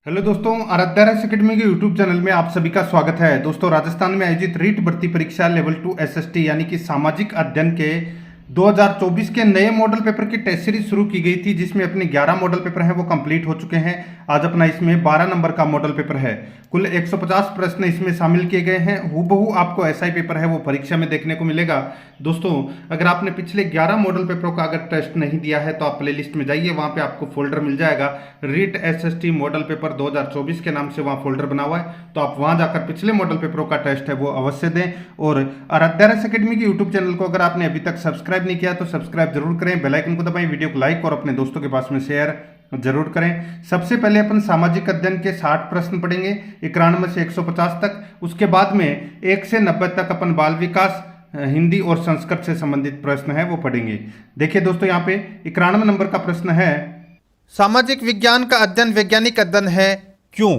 Hello दोस्तों, Aaradhya rice academy के YouTube channel में आप सभी का स्वागत है। दोस्तों, राजस्थान में आयोजित रीट भर्ती परीक्षा लेवल 2 एसएसटी यानी कि सामाजिक अध्ययन के 2024 के नए मॉडल पेपर की टेस्ट सीरीज शुरू की गई थी, जिसमें अपने 11 मॉडल पेपर हैं वो कंप्लीट हो चुके हैं। आज अपना इसमें 12 नंबर का मॉडल पेपर है। कुल 150 प्रश्न इसमें शामिल किए गए हैं। हूबहू आपको ऐसा ही पेपर है वो परीक्षा में देखने को मिलेगा। दोस्तों, अगर आपने पिछले 11 मॉडल पेपरों का अगर टेस्ट नहीं दिया है तो आप प्लेलिस्ट में जाइए, वहाँ पे आपको फोल्डर मिल जाएगा रीट एसएसटी मॉडल पेपर 2024 के नाम से। वहाँ फोल्डर बना हुआ है, तो आप वहाँ जाकर पिछले मॉडल पेपरों का टेस्ट है वो अवश्य दें। और आराध्या राइस एकेडमी के यूट्यूब चैनल को अगर आपने अभी तक सब्सक्राइब नहीं किया तो सब्सक्राइब जरूर करें, बेल आइकन को दबाएं, वीडियो को लाइक और अपने दोस्तों के पास में शेयर जरूर करें। सबसे पहले अपन सामाजिक अध्ययन के 60 प्रश्न पढ़ेंगे, 91 से 150 तक। उसके बाद में 1 से 90 तक अपन बाल विकास, हिंदी और संस्कृत से संबंधित प्रश्न है वो पढ़ेंगे। देखिए दोस्तों, यहाँ पे 91 नंबर का प्रश्न है, सामाजिक विज्ञान का अध्ययन वैज्ञानिक अध्ययन है क्यों?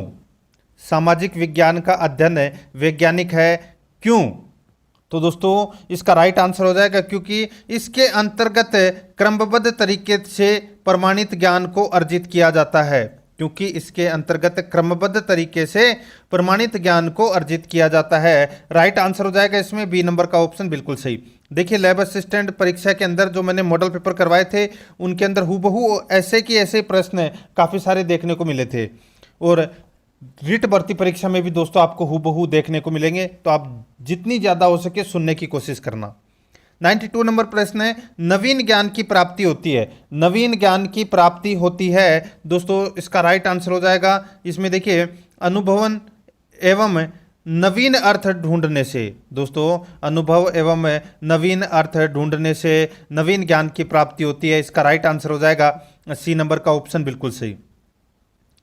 सामाजिक विज्ञान का अध्ययन वैज्ञानिक है क्यों? तो दोस्तों, इसका राइट आंसर हो जाएगा क्योंकि इसके अंतर्गत क्रमबद्ध तरीके से प्रमाणित ज्ञान को अर्जित किया जाता है। क्योंकि इसके अंतर्गत क्रमबद्ध तरीके से प्रमाणित ज्ञान को अर्जित किया जाता है। राइट आंसर हो जाएगा इसमें बी नंबर का ऑप्शन बिल्कुल सही। देखिए, लैब असिस्टेंट परीक्षा के अंदर जो मैंने मॉडल पेपर करवाए थे उनके अंदर हूबहू ऐसे के ऐसे प्रश्न काफ़ी सारे देखने को मिले थे, और रीट भर्ती परीक्षा में भी दोस्तों आपको हूबहू देखने को मिलेंगे। तो आप जितनी ज़्यादा हो सके सुनने की कोशिश करना। 92 नंबर प्रश्न है, नवीन ज्ञान की प्राप्ति होती है। नवीन ज्ञान की प्राप्ति होती है दोस्तों, इसका राइट आंसर हो जाएगा इसमें। देखिए, अनुभवन एवं नवीन अर्थ ढूंढने से। दोस्तों, अनुभव एवं नवीन अर्थ ढूंढने से नवीन ज्ञान की प्राप्ति होती है। इसका राइट आंसर हो जाएगा सी नंबर का ऑप्शन बिल्कुल सही।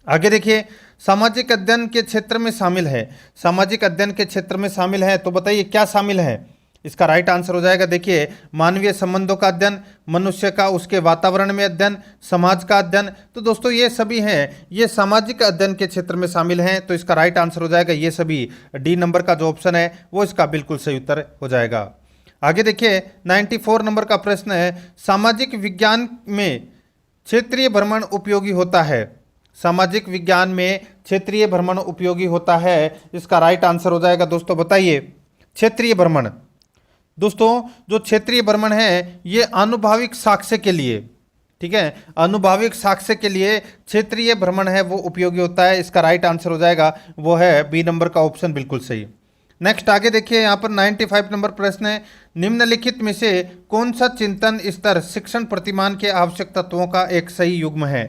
आगे देखिए, सामाजिक अध्ययन के क्षेत्र में शामिल है। सामाजिक अध्ययन के क्षेत्र में शामिल है तो बताइए क्या शामिल है? इसका राइट आंसर हो जाएगा, देखिए, मानवीय संबंधों का अध्ययन, मनुष्य का उसके वातावरण में अध्ययन, समाज का अध्ययन। तो दोस्तों ये सभी हैं, ये सामाजिक अध्ययन के क्षेत्र में शामिल हैं। तो इसका राइट आंसर हो जाएगा ये सभी। डी नंबर का जो ऑप्शन है वो इसका बिल्कुल सही उत्तर हो जाएगा। आगे देखिए, 94 नंबर का प्रश्न है, सामाजिक विज्ञान में क्षेत्रीय भ्रमण उपयोगी होता है। सामाजिक विज्ञान में क्षेत्रीय भ्रमण उपयोगी होता है। इसका राइट आंसर हो जाएगा दोस्तों, बताइए, क्षेत्रीय भ्रमण। दोस्तों, जो क्षेत्रीय भ्रमण है ये आनुभाविक साक्ष्य के लिए, ठीक है, आनुभाविक साक्ष्य के लिए क्षेत्रीय भ्रमण है वो उपयोगी होता है। इसका राइट आंसर हो जाएगा वो है बी नंबर का ऑप्शन बिल्कुल सही। नेक्स्ट आगे देखिए, यहाँ पर 95 नंबर प्रश्न है, निम्नलिखित में से कौन सा चिंतन स्तर शिक्षण प्रतिमान के आवश्यक तत्वों का एक सही युग्म है?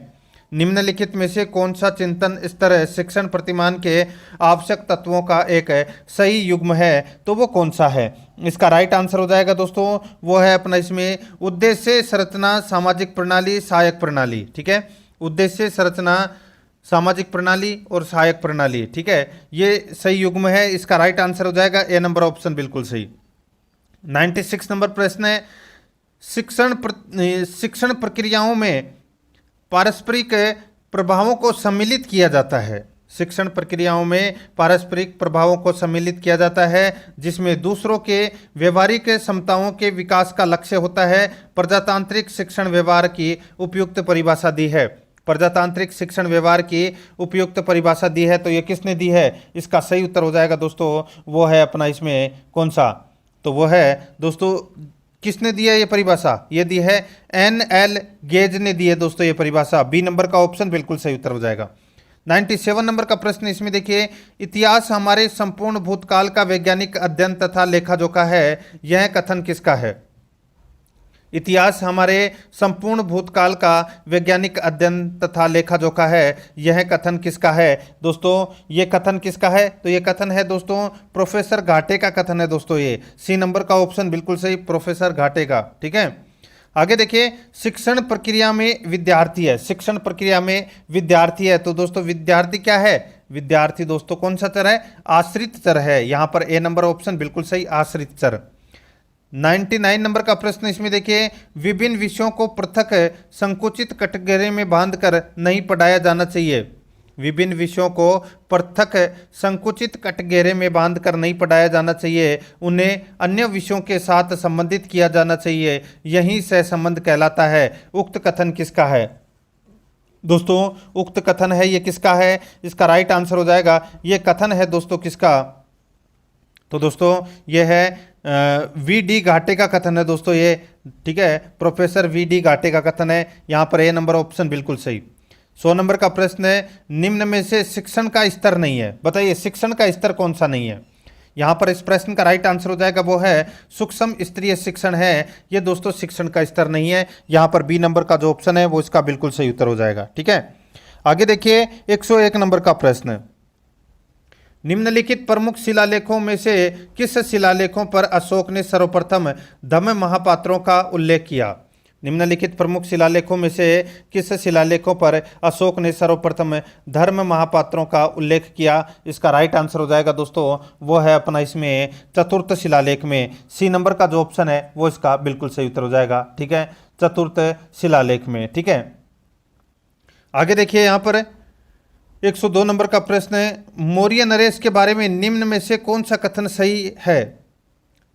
निम्नलिखित में से कौन सा चिंतन स्तर शिक्षण प्रतिमान के आवश्यक तत्वों का एक सही युग्म है? तो वो कौन सा है? इसका राइट आंसर हो जाएगा दोस्तों वो है अपना इसमें उद्देश्य संरचना, सामाजिक प्रणाली, सहायक प्रणाली। ठीक है, उद्देश्य संरचना, सामाजिक प्रणाली और सहायक प्रणाली, ठीक है, ये सही युग्म है। इसका राइट आंसर हो जाएगा ए नंबर ऑप्शन बिल्कुल सही। 96 नंबर प्रश्न है, शिक्षण प्रक्रियाओं में पारस्परिक प्रभावों को सम्मिलित किया जाता है। शिक्षण प्रक्रियाओं में पारस्परिक प्रभावों को सम्मिलित किया जाता है जिसमें दूसरों के व्यवहारिक क्षमताओं के विकास का लक्ष्य होता है। प्रजातांत्रिक शिक्षण व्यवहार की उपयुक्त परिभाषा दी है। प्रजातांत्रिक शिक्षण व्यवहार की उपयुक्त परिभाषा दी है, तो ये किसने दी है? इसका सही उत्तर हो जाएगा दोस्तों वो है अपना इसमें कौन सा? तो वो है दोस्तों, किसने दिया ये परिभाषा? ये दी है एन.एल. गेज ने दी है दोस्तों ये परिभाषा। बी नंबर का ऑप्शन बिल्कुल सही उत्तर हो जाएगा। 97 नंबर का प्रश्न इसमें देखिए, इतिहास हमारे संपूर्ण भूतकाल का वैज्ञानिक अध्ययन तथा लेखाजोखा है, यह कथन किसका है? इतिहास हमारे संपूर्ण भूतकाल का वैज्ञानिक अध्ययन तथा लेखाजोखा है, यह कथन किसका है? दोस्तों, ये कथन किसका है? तो ये कथन है दोस्तों प्रोफेसर घाटे का कथन है दोस्तों। ये सी नंबर का ऑप्शन बिल्कुल सही, प्रोफेसर घाटे का। ठीक है, आगे देखिए, शिक्षण प्रक्रिया में विद्यार्थी है। शिक्षण प्रक्रिया में विद्यार्थी है, तो दोस्तों विद्यार्थी क्या है? विद्यार्थी दोस्तों कौन सा चर है? आश्रित चर है। यहाँ पर ए नंबर ऑप्शन बिल्कुल सही, आश्रित चर। 99 नंबर का प्रश्न इसमें देखिए, विभिन्न विषयों को पृथक संकुचित कैटेगरी में बांधकर नहीं पढ़ाया जाना चाहिए। विभिन्न विषयों को पृथक संकुचित कैटेगरी में बांधकर नहीं पढ़ाया जाना चाहिए, उन्हें अन्य विषयों के साथ संबंधित किया जाना चाहिए, यही सहसंबंध कहलाता है। उक्त कथन किसका है? दोस्तों उक्त कथन है ये किसका है? इसका राइट आंसर हो जाएगा, ये कथन है दोस्तों किसका? तो दोस्तों ये है वी डी घाटे का कथन है दोस्तों ये, ठीक है, प्रोफेसर वी डी घाटे का कथन है। यहाँ पर ए नंबर ऑप्शन बिल्कुल सही। 100 नंबर का प्रश्न है, निम्न में से शिक्षण का स्तर नहीं है, बताइए शिक्षण का स्तर कौन सा नहीं है? यहाँ पर इस प्रश्न का राइट आंसर हो जाएगा वो है सूक्ष्म स्तरीय शिक्षण है, ये दोस्तों शिक्षण का स्तर नहीं है। यहाँ पर बी नंबर का जो ऑप्शन है वो इसका बिल्कुल सही उत्तर हो जाएगा, ठीक है। आगे देखिए 101 नंबर का प्रश्न, निम्नलिखित प्रमुख शिलालेखों में से किस शिलालेखों पर अशोक ने सर्वप्रथम धम्म महापात्रों का उल्लेख किया? निम्नलिखित प्रमुख शिलालेखों में से किस शिलालेखों पर अशोक ने सर्वप्रथम धर्म महापात्रों का उल्लेख किया? इसका राइट आंसर हो जाएगा दोस्तों वो है अपना इसमें चतुर्थ शिलालेख में, सी नंबर का जो ऑप्शन है वो इसका बिल्कुल सही उत्तर हो जाएगा, ठीक है, चतुर्थ शिलालेख में, ठीक है। आगे देखिए यहाँ पर 102 नंबर का प्रश्न है, मौर्य नरेश के बारे में निम्न में से कौन सा कथन सही है?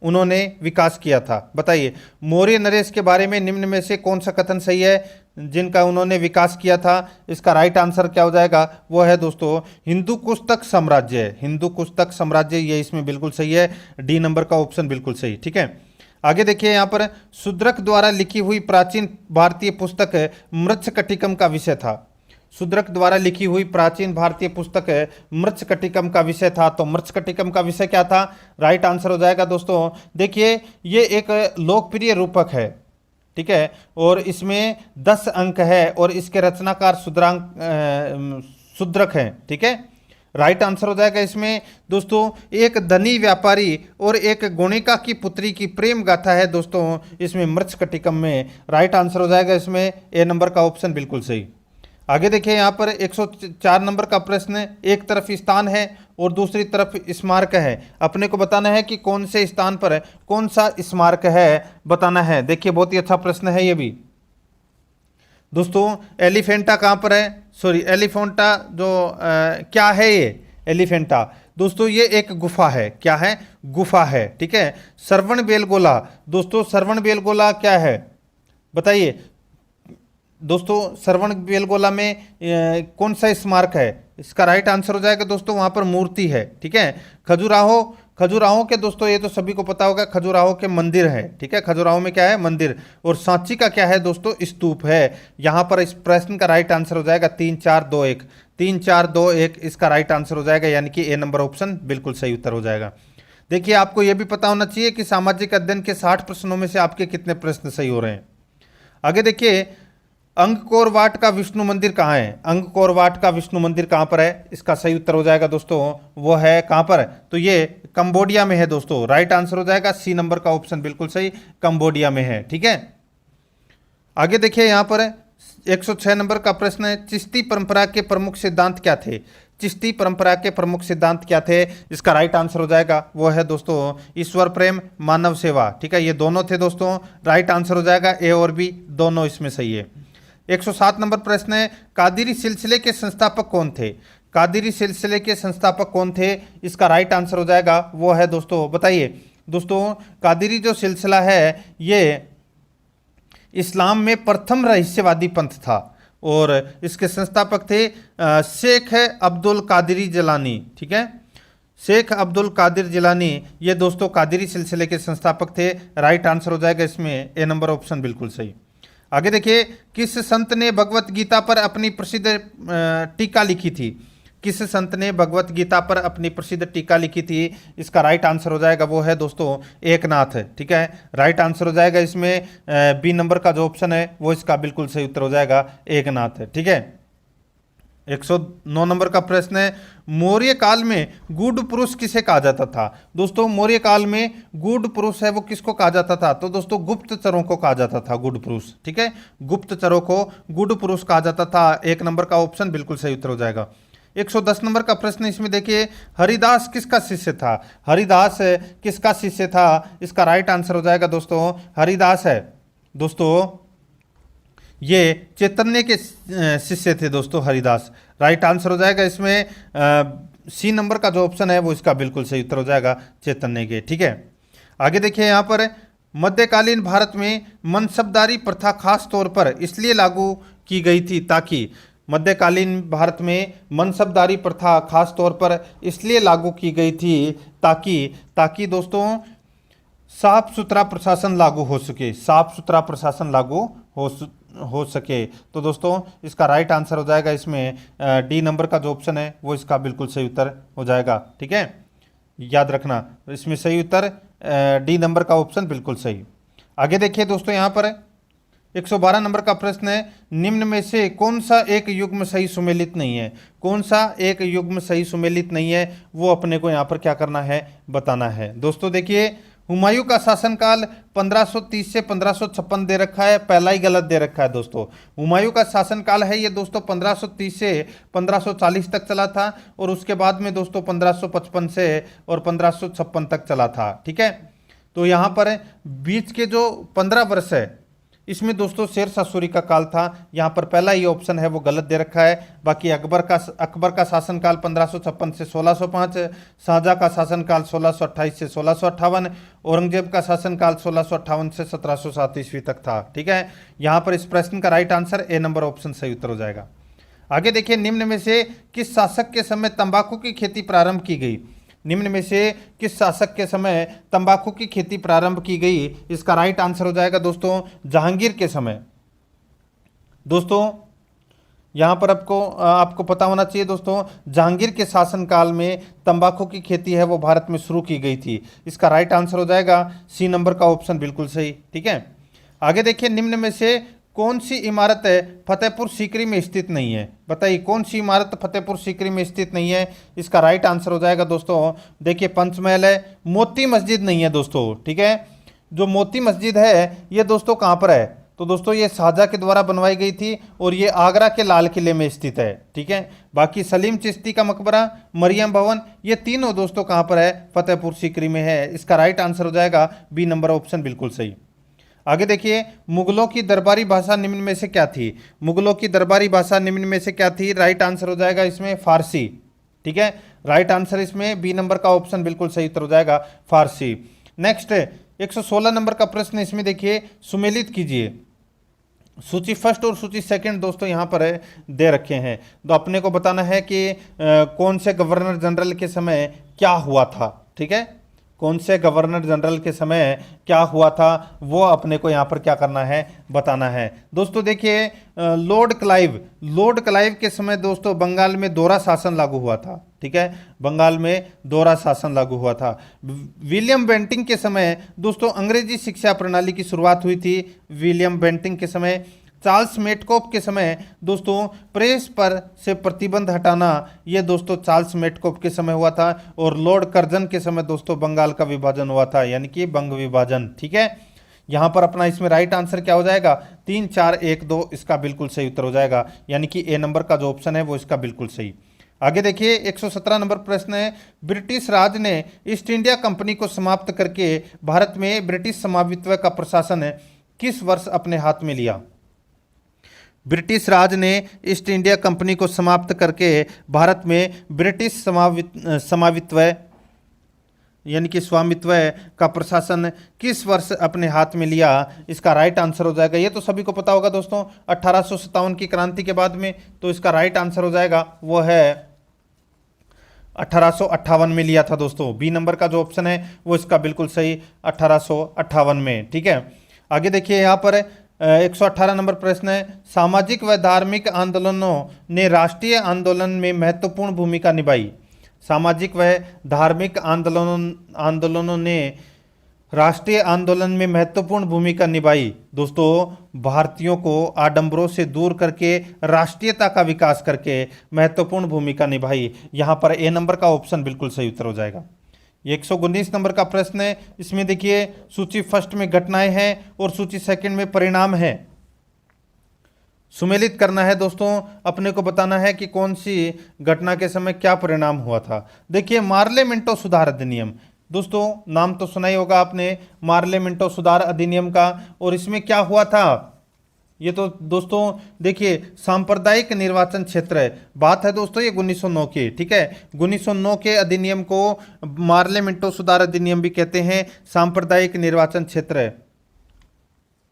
उन्होंने विकास किया था, बताइए मौर्य नरेश के बारे में निम्न में से कौन सा कथन सही है जिनका उन्होंने विकास किया था? इसका राइट आंसर क्या हो जाएगा? वो है दोस्तों हिंदू कुश साम्राज्य, हिंदू कुश साम्राज्य, ये इसमें बिल्कुल सही है, डी नंबर का ऑप्शन बिल्कुल सही, ठीक है। आगे देखिए यहाँ पर शूद्रक द्वारा लिखी हुई प्राचीन भारतीय पुस्तक मृच्छकटिकम का विषय था। शूद्रक द्वारा लिखी हुई प्राचीन भारतीय पुस्तक मृच्छकटिकम का विषय था, तो मृच्छकटिकम का विषय क्या था? राइट आंसर हो जाएगा दोस्तों, देखिए ये एक लोकप्रिय रूपक है, ठीक है, और इसमें 10 अंक है और इसके रचनाकार शूद्रक हैं, ठीक है। राइट आंसर हो जाएगा इसमें दोस्तों एक धनी व्यापारी और एक गुणिका की पुत्री की प्रेम गाथा है दोस्तों इसमें मृच्छकटिकम में, राइट आंसर हो जाएगा इसमें ए नंबर का ऑप्शन बिल्कुल सही। आगे देखिए यहाँ पर 104 नंबर का प्रश्न, एक तरफ स्थान है और दूसरी तरफ स्मारक है, अपने को बताना है कि कौन से स्थान पर कौन सा स्मारक है बताना है। देखिए बहुत ही अच्छा प्रश्न है ये भी दोस्तों। एलिफेंटा कहाँ पर है? सॉरी एलिफेंटा जो क्या है ये एलिफेंटा? दोस्तों ये एक गुफा है, क्या है? गुफा है, ठीक है। श्रवणबेलगोला, दोस्तों श्रवणबेलगोला क्या है बताइए दोस्तों? श्रवणबेलगोला में कौन सा स्मारक है? इसका राइट आंसर हो जाएगा दोस्तों वहाँ पर मूर्ति है, ठीक है। खजुराहो, खजुराहो के दोस्तों ये तो सभी को पता होगा, खजुराहो के मंदिर है, ठीक है, खजुराहो में क्या है? मंदिर। और सांची का क्या है दोस्तों? स्तूप है। यहाँ पर इस प्रश्न का राइट आंसर हो जाएगा 3 4 2 1, 3 4 2 1 इसका राइट आंसर हो जाएगा, यानी कि ए नंबर ऑप्शन बिल्कुल सही उत्तर हो जाएगा। देखिए आपको यह भी पता होना चाहिए कि सामाजिक अध्ययन के 60 प्रश्नों में से आपके कितने प्रश्न सही हो रहे हैं। आगे देखिए अंगकोरवाट का विष्णु मंदिर कहाँ है? अंगकोरवाट का विष्णु मंदिर कहाँ पर है? इसका सही उत्तर हो जाएगा दोस्तों वो है कहाँ पर? तो ये कंबोडिया में है दोस्तों, राइट आंसर हो जाएगा सी नंबर का ऑप्शन बिल्कुल सही, कंबोडिया में है, ठीक है। आगे देखिए यहाँ पर 106 नंबर का प्रश्न है, चिश्ती परंपरा के प्रमुख सिद्धांत क्या थे? चिश्ती परंपरा के प्रमुख सिद्धांत क्या थे? इसका राइट आंसर हो जाएगा वो है दोस्तों ईश्वर प्रेम, मानव सेवा, ठीक है, ये दोनों थे दोस्तों, राइट आंसर हो जाएगा ए और बी दोनों इसमें सही है। 107 नंबर प्रश्न है, कादिरी सिलसिले के संस्थापक कौन थे? कादिरी सिलसिले के संस्थापक कौन थे? इसका राइट आंसर हो जाएगा वो है दोस्तों, बताइए दोस्तों कादिरी जो सिलसिला है ये इस्लाम में प्रथम रहस्यवादी पंथ था और इसके संस्थापक थे शेख अब्दुल कादिरी जिलानी, ठीक है, शेख अब्दुल कादिर जिलानी, ये दोस्तों कादिरी सिलसिले के संस्थापक थे, राइट आंसर हो जाएगा इसमें ए नंबर ऑप्शन बिल्कुल सही। आगे देखिए किस संत ने भगवत गीता पर अपनी प्रसिद्ध टीका लिखी थी? किस संत ने भगवत गीता पर अपनी प्रसिद्ध टीका लिखी थी? इसका राइट आंसर हो जाएगा वो है दोस्तों एकनाथ, ठीक है, राइट आंसर हो जाएगा इसमें बी नंबर का जो ऑप्शन है वो इसका बिल्कुल सही उत्तर हो जाएगा एकनाथ, ठीक है। 109 नंबर का प्रश्न है, मौर्य काल में गूढ़ पुरुष किसे कहा जाता था? दोस्तों मौर्य काल में गूढ़ पुरुष है वो किसको कहा जाता था? तो दोस्तों गुप्तचरों को कहा जाता था गूढ़ पुरुष, ठीक है, गुप्तचरों को गूढ़ पुरुष कहा जाता था, एक नंबर का ऑप्शन बिल्कुल सही उत्तर हो जाएगा। 110 नंबर का प्रश्न इसमें देखिए, हरिदास किसका शिष्य था? हरिदास किसका शिष्य था? इसका राइट आंसर हो जाएगा दोस्तों हरिदास है दोस्तों ये चैतन्य के शिष्य थे दोस्तों हरिदास, राइट आंसर हो जाएगा इसमें सी नंबर का जो ऑप्शन है वो इसका बिल्कुल सही उत्तर हो जाएगा चैतन्य के, ठीक है। आगे देखिए यहाँ पर मध्यकालीन भारत में मनसबदारी प्रथा खास तौर पर इसलिए लागू की गई थी ताकि मध्यकालीन भारत में मनसबदारी प्रथा खास तौर पर इसलिए लागू की गई थी ताकि ताकि दोस्तों साफ सुथरा प्रशासन लागू हो सके, साफ सुथरा प्रशासन लागू हो सके। तो दोस्तों इसका राइट आंसर हो जाएगा इसमें डी नंबर का जो ऑप्शन है वो इसका बिल्कुल सही उत्तर हो जाएगा। ठीक है, याद रखना इसमें सही उत्तर डी नंबर का ऑप्शन बिल्कुल सही। आगे देखिए दोस्तों, यहाँ पर 112 नंबर का प्रश्न है, निम्न में से कौन सा एक युग्म सही सुमेलित नहीं है? कौन सा एक युग्म सही सुमेलित नहीं है वो अपने को यहाँ पर क्या करना है, बताना है। दोस्तों देखिए, हुमायूं का शासनकाल 1530 से 1556 दे रखा है, पहला ही गलत दे रखा है दोस्तों। हुमायूं का शासनकाल है ये दोस्तों 1530 से 1540 तक चला था और उसके बाद में दोस्तों 1555 से और 1556 तक चला था। ठीक है, तो यहाँ पर बीच के जो 15 वर्ष है इसमें दोस्तों शेरशाह सूरी का काल था। यहाँ पर पहला ही ऑप्शन है वो गलत दे रखा है। बाकी अकबर का शासनकाल 1556 से 1605, शाहजहाँ का शासनकाल 1628 से 1658, औरंगजेब का शासनकाल 1658 से 1707 ईस्वी तक था। ठीक है, यहाँ पर इस प्रश्न का right answer A number option सही उत्तर हो जाएगा। आगे देखिए, निम्न में से किस शासक के समय तंबाकू की खेती प्रारंभ की गई? निम्न में से किस शासक के समय तंबाकू की खेती प्रारंभ की गई? इसका राइट आंसर हो जाएगा दोस्तों जहांगीर के समय। दोस्तों यहाँ पर आपको पता होना चाहिए दोस्तों, जहांगीर के शासनकाल में तंबाकू की खेती है वो भारत में शुरू की गई थी। इसका राइट आंसर हो जाएगा सी नंबर का ऑप्शन बिल्कुल सही। ठीक है, आगे देखिए, निम्न में से कौन सी इमारत फतेहपुर सीकरी में स्थित नहीं है? बताइए कौन सी इमारत फतेहपुर सीकरी में स्थित नहीं है? इसका राइट आंसर हो जाएगा दोस्तों, देखिए पंचमहल है, मोती मस्जिद नहीं है दोस्तों। ठीक है, जो मोती मस्जिद है ये दोस्तों कहाँ पर है? तो दोस्तों ये शाहजहाँ के द्वारा बनवाई गई थी और ये आगरा के लाल किले में स्थित है। ठीक है, बाकी सलीम चिश्ती का मकबरा, मरियम भवन, ये तीनों दोस्तों कहाँ पर है? फतेहपुर सीकरी में है। इसका राइट आंसर हो जाएगा बी नंबर ऑप्शन बिल्कुल सही। आगे देखिए, मुगलों की दरबारी भाषा निम्न में से क्या थी? मुगलों की दरबारी भाषा निम्न में से क्या थी? राइट आंसर हो जाएगा इसमें फारसी। ठीक है, राइट आंसर इसमें बी नंबर का ऑप्शन बिल्कुल सही उत्तर हो जाएगा फारसी। नेक्स्ट 116 नंबर का प्रश्न, इसमें देखिए सुमेलित कीजिए। सूची फर्स्ट और सूची सेकंड दोस्तों यहाँ पर दे रखे हैं, तो अपने को बताना है कि कौन से गवर्नर जनरल के समय क्या हुआ था। ठीक है, कौन से गवर्नर जनरल के समय क्या हुआ था वो अपने को यहाँ पर क्या करना है, बताना है। दोस्तों देखिए, लॉर्ड क्लाइव के समय दोस्तों बंगाल में दोहरा शासन लागू हुआ था। ठीक है, बंगाल में दोहरा शासन लागू हुआ था। विलियम बेंटिंग के समय दोस्तों अंग्रेजी शिक्षा प्रणाली की शुरुआत हुई थी। विलियम बेंटिंग के समय। चार्ल्स मेटकॉफ के समय दोस्तों प्रेस पर से प्रतिबंध हटाना, ये दोस्तों चार्ल्स मेटकॉफ के समय हुआ था। और लॉर्ड कर्जन के समय दोस्तों बंगाल का विभाजन हुआ था, यानी कि बंग विभाजन। ठीक है, यहाँ पर अपना इसमें राइट आंसर क्या हो जाएगा? 3 4 1 2 इसका बिल्कुल सही उत्तर हो जाएगा, यानी कि ए नंबर का जो ऑप्शन है वो इसका बिल्कुल सही। आगे देखिए, 117 नंबर प्रश्न है, ब्रिटिश राज ने ईस्ट इंडिया कंपनी को समाप्त करके भारत में ब्रिटिश समावित्व का प्रशासन किस वर्ष अपने हाथ में लिया? ब्रिटिश राज ने ईस्ट इंडिया कंपनी को समाप्त करके भारत में ब्रिटिश समावित्व यानी कि स्वामित्व का प्रशासन किस वर्ष अपने हाथ में लिया? इसका राइट आंसर हो जाएगा, ये तो सभी को पता होगा दोस्तों, 1857 की क्रांति के बाद में। तो इसका राइट आंसर हो जाएगा वो है 1858 में लिया था दोस्तों। बी नंबर का जो ऑप्शन है वो इसका बिल्कुल सही, 1858 में। ठीक है, आगे देखिए, यहाँ पर 118 नंबर प्रश्न है, सामाजिक व धार्मिक आंदोलनों ने राष्ट्रीय आंदोलन में महत्वपूर्ण भूमिका निभाई। सामाजिक व धार्मिक आंदोलनों ने राष्ट्रीय आंदोलन में महत्वपूर्ण भूमिका निभाई। दोस्तों भारतीयों को आडंबरों से दूर करके राष्ट्रीयता का विकास करके महत्वपूर्ण भूमिका निभाई। यहाँ पर ए नंबर का ऑप्शन बिल्कुल सही उत्तर हो जाएगा। 119 नंबर का प्रश्न है, इसमें देखिए सूची फर्स्ट में घटनाएं हैं और सूची सेकंड में परिणाम है। सुमेलित करना है दोस्तों, अपने को बताना है कि कौन सी घटना के समय क्या परिणाम हुआ था। देखिए, मार्ले मिंटो सुधार अधिनियम, दोस्तों नाम तो सुना ही होगा आपने मार्ले मिंटो सुधार अधिनियम का। और इसमें क्या हुआ था, ये तो दोस्तों देखिए सांप्रदायिक निर्वाचन क्षेत्र है, बात है दोस्तों ये 1909 की। ठीक है, 1909 के अधिनियम को मार्ले मिंटो सुधार अधिनियम भी कहते हैं, सांप्रदायिक निर्वाचन क्षेत्र है।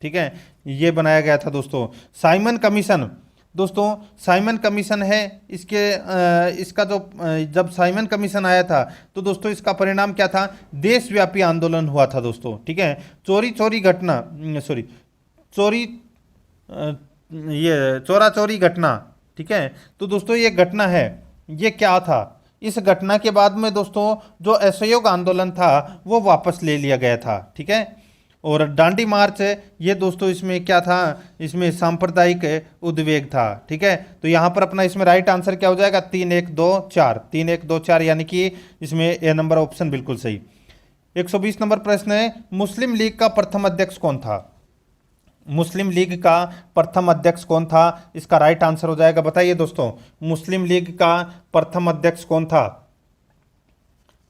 ठीक है, ये बनाया गया था दोस्तों। साइमन कमीशन, दोस्तों साइमन कमीशन है, इसका जो जब साइमन कमीशन आया था तो दोस्तों इसका परिणाम क्या था, देशव्यापी आंदोलन हुआ था दोस्तों। ठीक है, चोरा चोरी घटना। ठीक है, तो दोस्तों ये घटना है, ये क्या था, इस घटना के बाद में दोस्तों जो असहयोग आंदोलन था वो वापस ले लिया गया था। ठीक है, और दांडी मार्च ये दोस्तों इसमें क्या था, इसमें सांप्रदायिक उद्वेग था। ठीक है, तो यहाँ पर अपना इसमें राइट आंसर क्या हो जाएगा, 3-1-2-4, 3-1-2-4, यानी कि इसमें ए नंबर ऑप्शन बिल्कुल सही। 120 नंबर प्रश्न है, मुस्लिम लीग का प्रथम अध्यक्ष कौन था। मुस्लिम लीग का प्रथम अध्यक्ष कौन था, इसका राइट आंसर हो जाएगा, बताइए दोस्तों, मुस्लिम लीग का प्रथम अध्यक्ष कौन था।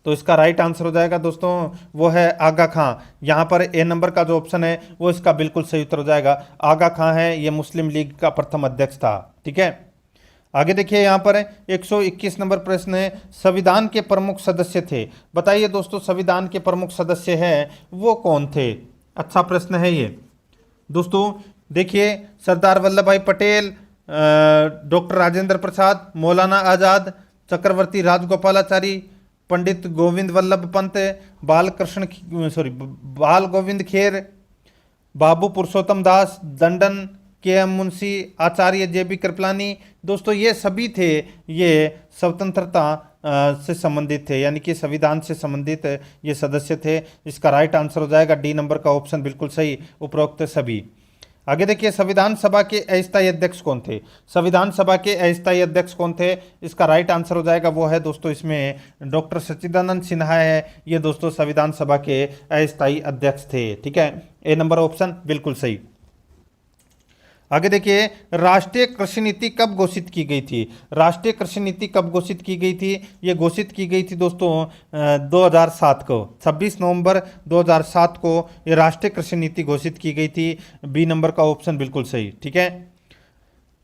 तो इसका राइट आंसर हो जाएगा दोस्तों वो है आगा खां। यहाँ पर ए नंबर का जो ऑप्शन है वो इसका बिल्कुल सही उत्तर हो जाएगा, आगा खां है ये मुस्लिम लीग का प्रथम अध्यक्ष था। ठीक है, आगे देखिए यहाँ पर 121 नंबर प्रश्न है, संविधान के प्रमुख सदस्य थे, बताइए दोस्तों संविधान के प्रमुख सदस्य हैं वो कौन थे। अच्छा प्रश्न है ये दोस्तों। देखिए, सरदार वल्लभ भाई पटेल, डॉक्टर राजेंद्र प्रसाद, मौलाना आज़ाद, चक्रवर्ती राजगोपालाचारी, पंडित गोविंद वल्लभ पंत, बाल गोविंद खेर, बाबू पुरुषोत्तम दास, दंडन, के एम मुंशी, आचार्य जे बी कृपलानी। दोस्तों ये सभी थे, ये स्वतंत्रता से संबंधित थे, यानी कि संविधान से संबंधित ये सदस्य थे। इसका राइट आंसर हो जाएगा डी नंबर का ऑप्शन बिल्कुल सही, उपरोक्त सभी। आगे देखिए, संविधान सभा के अस्थायी अध्यक्ष कौन थे। संविधान सभा के अस्थायी अध्यक्ष कौन थे, इसका राइट आंसर हो जाएगा वो है दोस्तों इसमें डॉक्टर सच्चिदानंद सिन्हा है, ये दोस्तों संविधान सभा के अस्थायी अध्यक्ष थे। ठीक है, ए नंबर ऑप्शन बिल्कुल सही। आगे देखिए, राष्ट्रीय कृषि नीति कब घोषित की गई थी। राष्ट्रीय कृषि नीति कब घोषित की गई थी, ये घोषित की गई थी दोस्तों 2007 को, 26 नवंबर 2007 को ये राष्ट्रीय कृषि नीति घोषित की गई थी। बी नंबर का ऑप्शन बिल्कुल सही। ठीक है,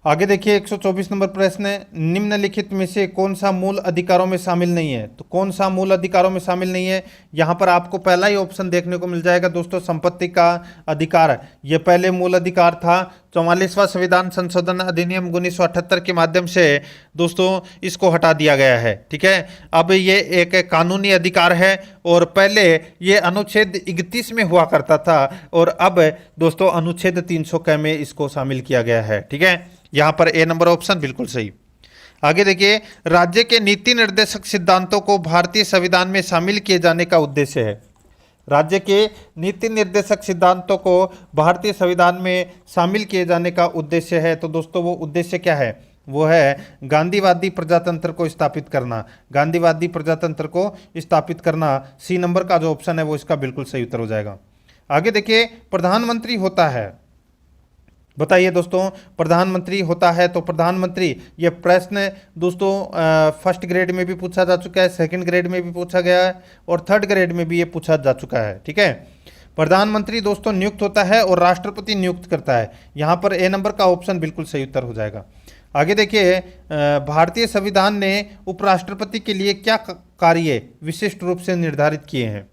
आगे देखिए 124 नंबर प्रश्न है, निम्नलिखित में से कौन सा मूल अधिकारों में शामिल नहीं है। तो कौन सा मूल अधिकारों में शामिल नहीं है, यहाँ पर आपको पहला ही ऑप्शन देखने को मिल जाएगा दोस्तों, संपत्ति का अधिकार। ये पहले मूल अधिकार था। 44वां संविधान संशोधन अधिनियम 1978 के माध्यम से दोस्तों इसको हटा दिया गया है। ठीक है, अब ये एक कानूनी अधिकार है और पहले ये अनुच्छेद 31 में हुआ करता था और अब दोस्तों अनुच्छेद 300 क में इसको शामिल किया गया है। ठीक है, यहाँ पर ए नंबर ऑप्शन बिल्कुल सही। आगे देखिए, राज्य के नीति निर्देशक सिद्धांतों को भारतीय संविधान में शामिल किए जाने का उद्देश्य है। राज्य के नीति निर्देशक सिद्धांतों को भारतीय संविधान में शामिल किए जाने का उद्देश्य है। तो दोस्तों वो उद्देश्य क्या है, वो है गांधीवादी प्रजातंत्र को स्थापित करना। गांधीवादी प्रजातंत्र को स्थापित करना, सी नंबर का जो ऑप्शन है वो इसका बिल्कुल सही उत्तर हो जाएगा। आगे देखिए, प्रधानमंत्री होता है, बताइए दोस्तों प्रधानमंत्री होता है। तो प्रधानमंत्री, ये प्रश्न दोस्तों फर्स्ट ग्रेड में भी पूछा जा चुका है, सेकंड ग्रेड में भी पूछा गया है और थर्ड ग्रेड में भी ये पूछा जा चुका है। ठीक है, प्रधानमंत्री दोस्तों नियुक्त होता है और राष्ट्रपति नियुक्त करता है। यहाँ पर ए नंबर का ऑप्शन बिल्कुल सही उत्तर हो जाएगा। आगे देखिए, भारतीय संविधान ने उपराष्ट्रपति के लिए क्या कार्य विशिष्ट रूप से निर्धारित किए हैं।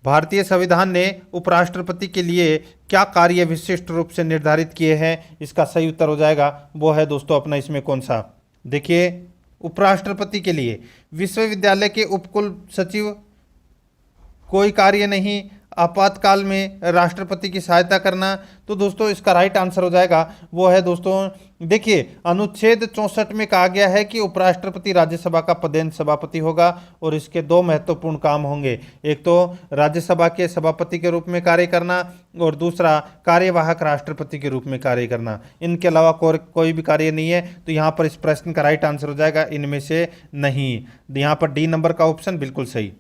भारतीय संविधान ने उपराष्ट्रपति के लिए क्या कार्य विशिष्ट रूप से निर्धारित किए हैं, इसका सही उत्तर हो जाएगा वो है दोस्तों अपना इसमें कौन सा। देखिए, उपराष्ट्रपति के लिए विश्वविद्यालय के उपकुल सचिव, कोई कार्य नहीं, आपातकाल में राष्ट्रपति की सहायता करना। तो दोस्तों इसका राइट आंसर हो जाएगा वो है दोस्तों, देखिए अनुच्छेद 64 में कहा गया है कि उपराष्ट्रपति राज्यसभा का पदेन सभापति होगा और इसके दो महत्वपूर्ण काम होंगे, एक तो राज्यसभा के सभापति के रूप में कार्य करना और दूसरा कार्यवाहक राष्ट्रपति के रूप में कार्य करना। इनके अलावा कोई भी कार्य नहीं है। तो यहाँ पर इस प्रश्न का राइट आंसर हो जाएगा इनमें से नहीं, यहाँ पर डी नंबर का ऑप्शन बिल्कुल सही।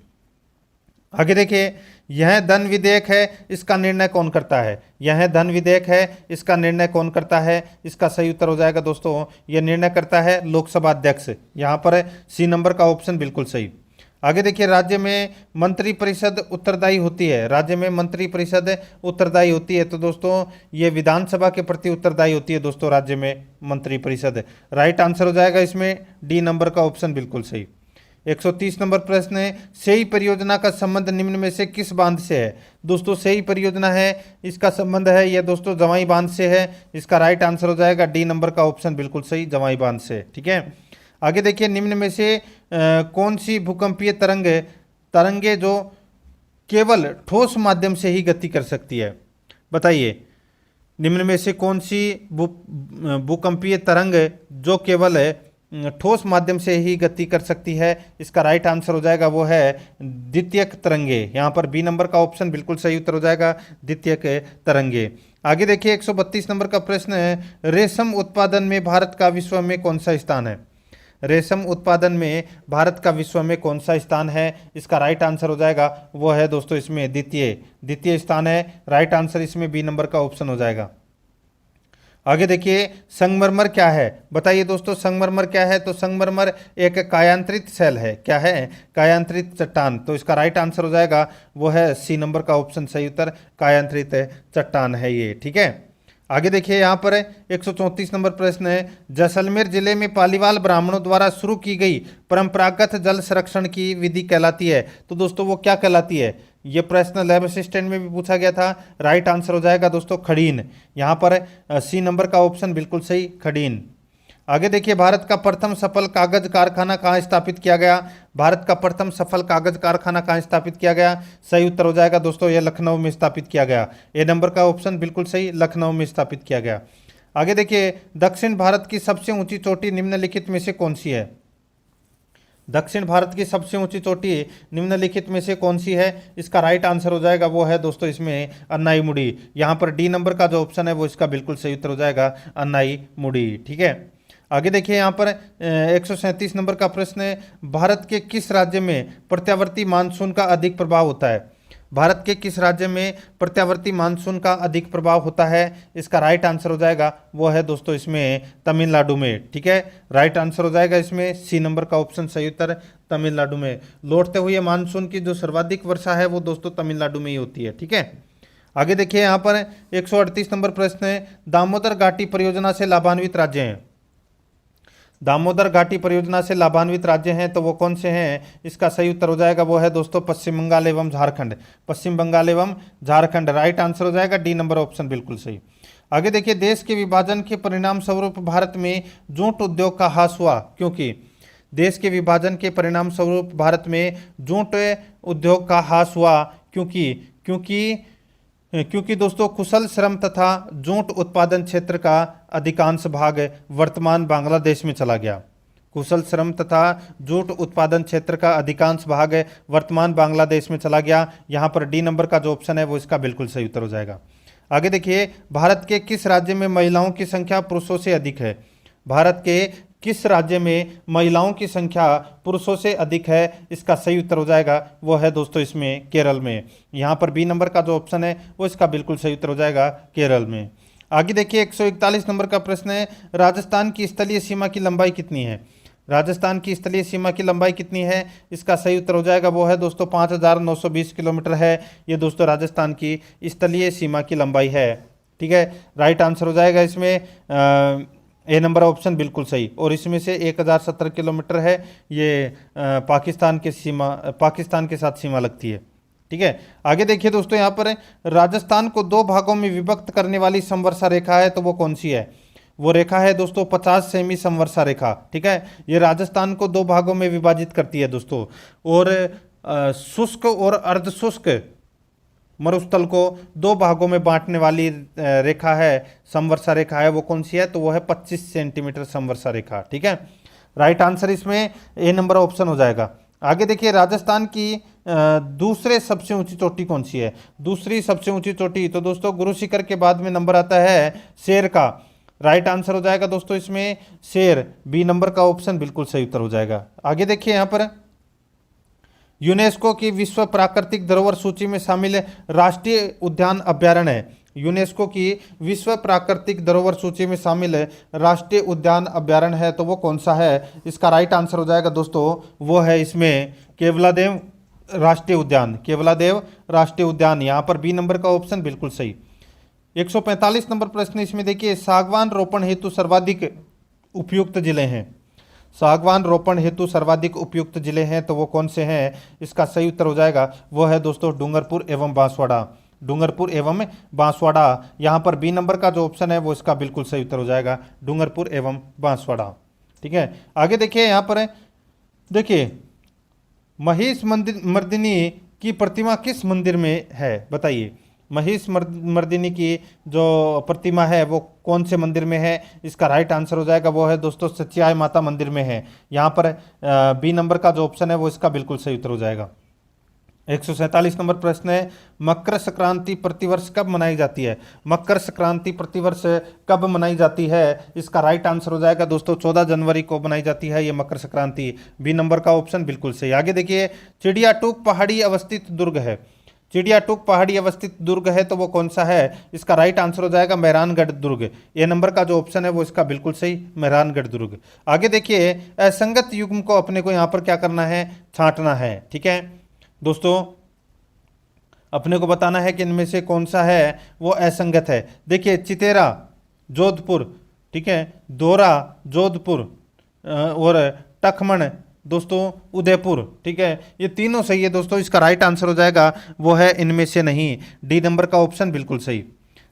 आगे देखिए, यह धन विधेयक है, इसका निर्णय कौन करता है। यह धन विधेयक है, इसका निर्णय कौन करता है, इसका सही उत्तर हो जाएगा दोस्तों, यह निर्णय करता है लोकसभा अध्यक्ष। यहाँ पर सी नंबर का ऑप्शन बिल्कुल सही। आगे देखिए, राज्य में मंत्रिपरिषद उत्तरदायी होती है। राज्य में मंत्रिपरिषद उत्तरदायी होती है। तो दोस्तों ये विधानसभा के प्रति उत्तरदायी होती है दोस्तों राज्य में मंत्रिपरिषद। राइट आंसर हो जाएगा इसमें डी नंबर का ऑप्शन बिल्कुल सही। 130 नंबर प्रश्न है, सेई परियोजना का संबंध निम्न में से किस बांध से है? दोस्तों सेई परियोजना है, इसका संबंध है ये दोस्तों जवाई बांध से है। इसका राइट आंसर हो जाएगा डी नंबर का ऑप्शन बिल्कुल सही, जवाई बांध से। ठीक है, आगे देखिए, निम्न में से कौन सी भूकंपीय तरंगे जो केवल ठोस माध्यम से ही गति कर सकती है? बताइए, निम्न में से कौन सी भूकंपीय तरंग जो केवल ठोस माध्यम से ही गति कर सकती है? इसका राइट आंसर हो जाएगा वो है द्वितीयक तरंगे। यहाँ पर बी नंबर का ऑप्शन बिल्कुल सही उत्तर हो जाएगा, द्वितीयक तरंगे। आगे देखिए 132 नंबर का प्रश्न है, रेशम उत्पादन में भारत का विश्व में कौन सा स्थान है? रेशम उत्पादन में भारत का विश्व में कौन सा स्थान है? इसका राइट आंसर हो जाएगा वो है दोस्तों इसमें द्वितीय स्थान है। राइट आंसर इसमें बी नंबर का ऑप्शन हो जाएगा। आगे देखिए, संगमरमर क्या है? बताइए दोस्तों, संगमरमर क्या है? तो संगमरमर एक कायांतरित शैल है। क्या है? कायांतरित चट्टान। तो इसका राइट आंसर हो जाएगा वो है सी नंबर का ऑप्शन सही उत्तर, कायांतरित चट्टान है ये। ठीक है, आगे देखिए यहाँ पर 134 नंबर प्रश्न है, जैसलमेर जिले में पालीवाल ब्राह्मणों द्वारा शुरू की गई परंपरागत जल संरक्षण की विधि कहलाती है? तो दोस्तों वो क्या कहलाती है? ये प्रश्न लैब असिस्टेंट में भी पूछा गया था। राइट आंसर हो जाएगा दोस्तों खड़ीन। यहाँ पर सी नंबर का ऑप्शन बिल्कुल सही, खड़ीन। आगे देखिए, भारत का प्रथम सफल कागज कारखाना कहाँ स्थापित किया गया? भारत का प्रथम सफल कागज कारखाना कहाँ स्थापित किया गया? सही उत्तर हो जाएगा दोस्तों ये लखनऊ में स्थापित किया गया। ए नंबर का ऑप्शन बिल्कुल सही, लखनऊ में स्थापित किया गया। आगे देखिए, दक्षिण भारत की सबसे ऊंची चोटी निम्नलिखित में से कौन सी है? दक्षिण भारत की सबसे ऊंची चोटी निम्नलिखित में से कौन सी है? इसका राइट आंसर हो जाएगा वो है दोस्तों इसमें अन्नाईमुड़ी। यहाँ पर डी नंबर का जो ऑप्शन है वो इसका बिल्कुल सही उत्तर हो जाएगा, अन्नाईमुड़ी। ठीक है, आगे देखिए यहाँ पर 137 नंबर का प्रश्न है, भारत के किस राज्य में प्रत्यावर्ती मानसून का अधिक प्रभाव होता है? भारत के किस राज्य में प्रत्यावर्ती मानसून का अधिक प्रभाव होता है? इसका राइट आंसर हो जाएगा वो है दोस्तों इसमें तमिलनाडु में। ठीक है, राइट आंसर हो जाएगा इसमें सी नंबर का ऑप्शन सही उत्तर, तमिलनाडु में। लौटते हुए मानसून की जो सर्वाधिक वर्षा है वो दोस्तों तमिलनाडु में ही होती है। ठीक है, आगे देखिए यहाँ पर 138 नंबर प्रश्न है, दामोदर घाटी परियोजना से लाभान्वित राज्य हैं? दामोदर घाटी परियोजना से लाभान्वित राज्य हैं तो वो कौन से हैं? इसका सही उत्तर हो जाएगा वो है दोस्तों पश्चिम बंगाल एवं झारखंड। पश्चिम बंगाल एवं झारखंड, राइट आंसर हो जाएगा डी नंबर ऑप्शन बिल्कुल सही। आगे देखिए, देश के विभाजन के परिणाम स्वरूप भारत में जूट उद्योग का ह्रास हुआ क्योंकि? देश के विभाजन के परिणाम स्वरूप भारत में जूट उद्योग का ह्रास हुआ क्योंकि दोस्तों कुशल श्रम तथा जूट उत्पादन क्षेत्र का अधिकांश भाग वर्तमान बांग्लादेश में चला गया। कुशल श्रम तथा जूट उत्पादन क्षेत्र का अधिकांश भाग वर्तमान बांग्लादेश में चला गया। यहाँ पर डी नंबर का जो ऑप्शन है वो इसका बिल्कुल सही उत्तर हो जाएगा। आगे देखिए, भारत के किस राज्य में महिलाओं की संख्या पुरुषों से अधिक है? भारत के किस राज्य में महिलाओं की संख्या पुरुषों से अधिक है? इसका सही उत्तर हो जाएगा वो है दोस्तों इसमें केरल में। यहाँ पर बी नंबर का जो ऑप्शन है वो इसका बिल्कुल सही उत्तर हो जाएगा केरल में। आगे देखिए 141 नंबर का प्रश्न है, राजस्थान की स्थलीय सीमा की लंबाई कितनी है? राजस्थान की स्थलीय सीमा की लंबाई कितनी है? इसका सही उत्तर हो जाएगा वो है दोस्तों 5920 किलोमीटर है। ये दोस्तों राजस्थान की स्थलीय सीमा की लंबाई है। ठीक है, राइट आंसर हो जाएगा इसमें ए नंबर ऑप्शन बिल्कुल सही। और इसमें से 1070 किलोमीटर है ये पाकिस्तान के साथ सीमा लगती है। ठीक है, आगे देखिए दोस्तों, यहाँ पर राजस्थान को दो भागों में विभक्त करने वाली समवर्षा रेखा है तो वो कौन सी है? वो रेखा है दोस्तों 50 सेमी समवर्षा रेखा। ठीक है, ये राजस्थान को दो भागों में विभाजित करती है दोस्तों। और शुष्क और अर्धशुष्क मरुस्थल को दो भागों में बांटने वाली रेखा है, समवर्षा रेखा है, वो कौन सी है? तो वो है 25 सेंटीमीटर समवर्षा रेखा। ठीक है, राइट आंसर इसमें ए नंबर ऑप्शन हो जाएगा। आगे देखिए, राजस्थान की दूसरे सबसे ऊंची चोटी कौन सी है? दूसरी सबसे ऊंची चोटी तो दोस्तों गुरु शिखर के बाद में नंबर आता है शेर का। राइट आंसर हो जाएगा दोस्तों इसमें शेर, बी नंबर का ऑप्शन बिल्कुल सही उत्तर हो जाएगा। आगे देखिए, यहाँ पर यूनेस्को की विश्व प्राकृतिक धरोहर सूची में शामिल राष्ट्रीय उद्यान अभ्यारण्य है। यूनेस्को की विश्व प्राकृतिक धरोहर सूची में शामिल राष्ट्रीय उद्यान अभ्यारण्य है तो वो कौन सा है? इसका राइट आंसर हो जाएगा दोस्तों वो है इसमें केवलादेव राष्ट्रीय उद्यान। केवलादेव राष्ट्रीय उद्यान, यहाँ पर बी नंबर का ऑप्शन बिल्कुल सही। 145 नंबर प्रश्न इसमें देखिए, सागवान रोपण हेतु सर्वाधिक उपयुक्त जिले हैं। सागवान रोपण हेतु सर्वाधिक उपयुक्त जिले हैं तो वो कौन से हैं? इसका सही उत्तर हो जाएगा वो है दोस्तों डूंगरपुर एवं बांसवाड़ा। डूंगरपुर एवं बांसवाड़ा, यहाँ पर बी नंबर का जो ऑप्शन है वो इसका बिल्कुल सही उत्तर हो जाएगा, डूंगरपुर एवं बांसवाड़ा। ठीक है, आगे देखिए यहाँ पर देखिए महेश मर्दिनी की प्रतिमा किस मंदिर में है? बताइए, महेश मर्दिनी की जो प्रतिमा है वो कौन से मंदिर में है? इसका राइट आंसर हो जाएगा वो है दोस्तों सच्चियाई माता मंदिर में है। यहाँ पर बी नंबर का जो ऑप्शन है वो इसका बिल्कुल सही उत्तर हो जाएगा। 147 नंबर प्रश्न है, मकर संक्रांति प्रतिवर्ष कब मनाई जाती है? मकर संक्रांति प्रतिवर्ष कब मनाई जाती है? इसका राइट आंसर हो जाएगा दोस्तों 14 जनवरी को मनाई जाती है ये मकर संक्रांति। बी नंबर का ऑप्शन बिल्कुल सही। आगे देखिए, चिड़ियाटूक पहाड़ी अवस्थित दुर्ग है। चिड़ियाटूक पहाड़ी अवस्थित दुर्ग है तो वो कौन सा है? इसका राइट आंसर हो जाएगा मेहरानगढ़ दुर्ग। ए नंबर का जो ऑप्शन है वो इसका बिल्कुल सही, मेहरानगढ़ दुर्ग। आगे देखिए, असंगत युग्म को अपने को यहाँ पर क्या करना है? छांटना है। ठीक है दोस्तों, अपने को बताना है कि इनमें से कौन सा है वो असंगत है। देखिए, चितेरा जोधपुर, ठीक है, दोरा जोधपुर और टखमण दोस्तों उदयपुर। ठीक है, ये तीनों सही है दोस्तों। इसका राइट आंसर हो जाएगा वो है इनमें से नहीं, डी नंबर का ऑप्शन बिल्कुल सही।